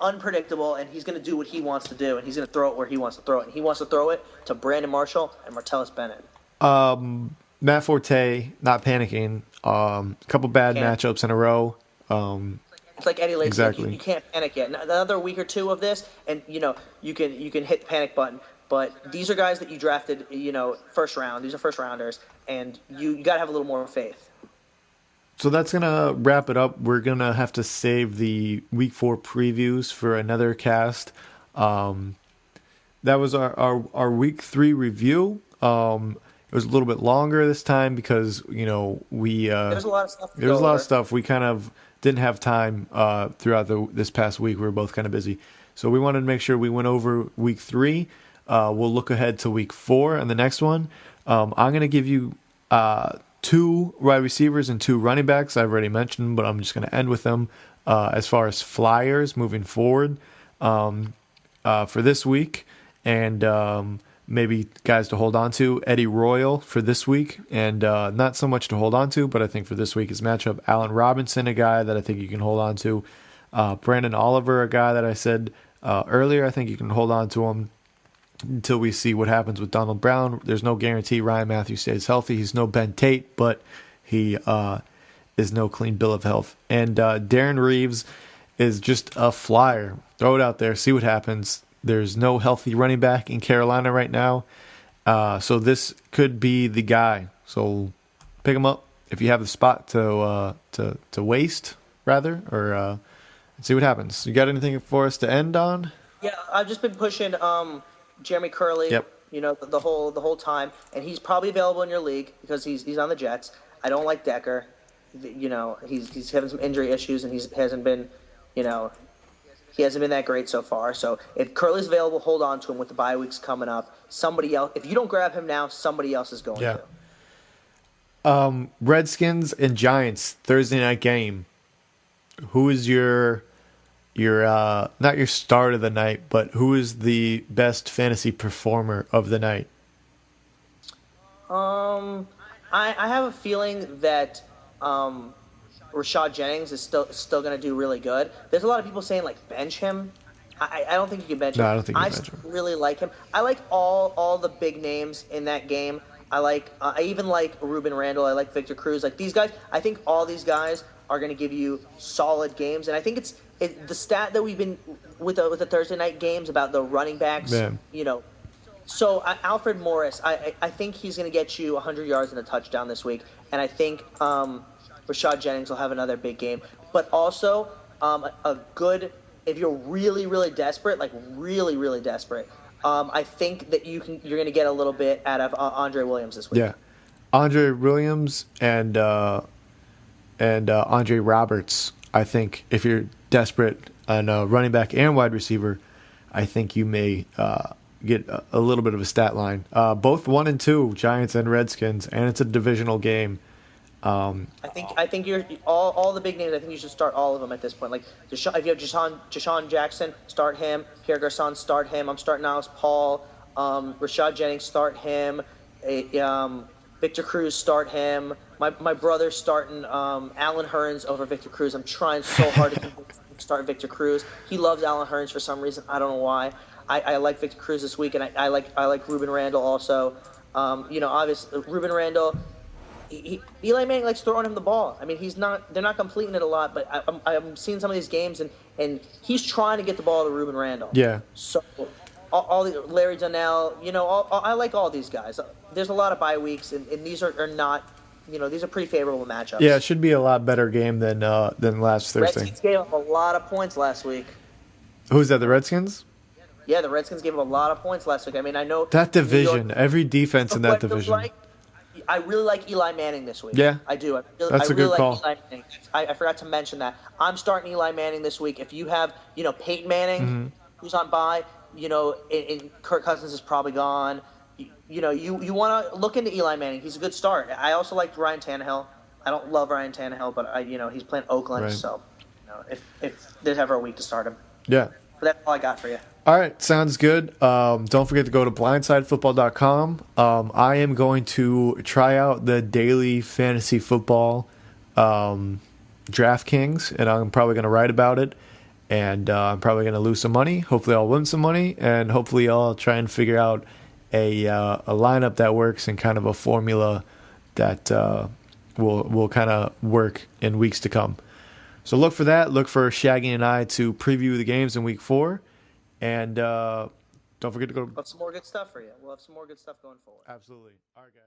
unpredictable, and he's going to do what he wants to do, and he's going to throw it where he wants to throw it. And he wants to throw it to Brandon Marshall and Martellus Bennett. Matt Forte, not panicking. Couple bad matchups in a row. It's like Eddie Lacy. Exactly. You can't panic yet. Another week or two of this, and you can hit the panic button. But these are guys that you drafted, first round. These are first rounders, and you got to have a little more faith. So that's gonna wrap it up. We're gonna have to save the Week 4 previews for another cast. That was our Week 3 review. It was a little bit longer this time because we there's a lot of stuff. There was a lot of stuff. We kind of didn't have time throughout this past week. We were both kind of busy, so we wanted to make sure we went over Week 3. We'll look ahead to Week 4 and the next one. I'm going to give you 2 wide receivers and 2 running backs. I've already mentioned, but I'm just going to end with them as far as flyers moving forward for this week, and maybe guys to hold on to. Eddie Royal for this week, and not so much to hold on to, but I think for this week is matchup. Allen Robinson, a guy that I think you can hold on to. Brandon Oliver, a guy that I said earlier, I think you can hold on to him until we see what happens with Donald Brown. There's no guarantee Ryan Matthews stays healthy. He's no Ben Tate, but he is no clean bill of health. And Darren Reeves is just a flyer. Throw it out there, see what happens. There's no healthy running back in Carolina right now, so this could be the guy. So pick him up if you have the spot to waste rather, or see what happens. You got anything for us to end on? Yeah, I've just been pushing Jeremy Curley, Yep. the whole time, and he's probably available in your league because he's on the Jets. I don't like Decker. He's having some injury issues, and you know, he hasn't been that great so far. So if Curley's available, hold on to him with the bye weeks coming up. Somebody else, if you don't grab him now, somebody else is going Yeah. to. Redskins and Giants Thursday night game. Who is your not your start of the night, but who is the best fantasy performer of the night? I have a feeling that Rashad Jennings is still going to do really good. There's a lot of people saying like bench him. I don't think you can bench him. No, I don't think you I can bench him. really like him. I like all the big names in that game. I even like Ruben Randall. I like Victor Cruz. Like these guys, I think all these guys are going to give you solid games. And I think it's the stat that we've been with the Thursday night games about the running backs. Man. So Alfred Morris, I think he's going to get you 100 yards and a touchdown this week. And I think Rashad Jennings will have another big game. But also a good, if you're really, really desperate, like really, really desperate, I think that you're going to get a little bit out of Andre Williams this week. Yeah, Andre Williams and Andre Roberts. I think if you're desperate on running back and wide receiver, I think you may get a little bit of a stat line. Both 1 and 2, Giants and Redskins, and it's a divisional game. I think you're all the big names. I think you should start all of them at this point. Like if you have Deshaun Jackson, start him. Pierre Garçon, start him. I'm starting Alice Paul. Rashad Jennings, start him. Victor Cruz, start him. My brother's starting Alan Hearns over Victor Cruz. I'm trying so hard to convince him to start Victor Cruz. He loves Alan Hearns for some reason. I don't know why. I like Victor Cruz this week, and I like Ruben Randall also. Obviously Ruben Randall. Eli Manning likes throwing him the ball. I mean, they're not completing it a lot, but I'm seeing some of these games, and he's trying to get the ball to Ruben Randall. Yeah. So, all the Larry Donnell, I like all these guys. There's a lot of bye weeks, and these are not, these are pretty favorable matchups. Yeah, it should be a lot better game than last Thursday. Redskins gave up a lot of points last week. Who's that, the Redskins? Yeah, the Redskins gave up a lot of points last week. I mean, I know that division, every defense in that division. I really like Eli Manning this week. Yeah, I do. That's a good call. Eli Manning. I forgot to mention that. I'm starting Eli Manning this week. If you have, Peyton Manning, who's on bye, and Kirk Cousins is probably gone. You want to look into Eli Manning. He's a good start. I also like Ryan Tannehill. I don't love Ryan Tannehill, but he's playing Oakland, right. So if there's ever a week to start him. Yeah. But that's all I got for you. All right, sounds good. Don't forget to go to blindsidefootball.com. I am going to try out the daily fantasy football DraftKings, and I'm probably going to write about it. And I'm probably going to lose some money. Hopefully, I'll win some money, and hopefully, I'll try and figure out a lineup that works and kind of a formula that will kind of work in weeks to come. So look for that. Look for Shaggy and I to preview the games in Week 4. And don't forget to go. We'll have some more good stuff for you. We'll have some more good stuff going forward. Absolutely. All right, guys.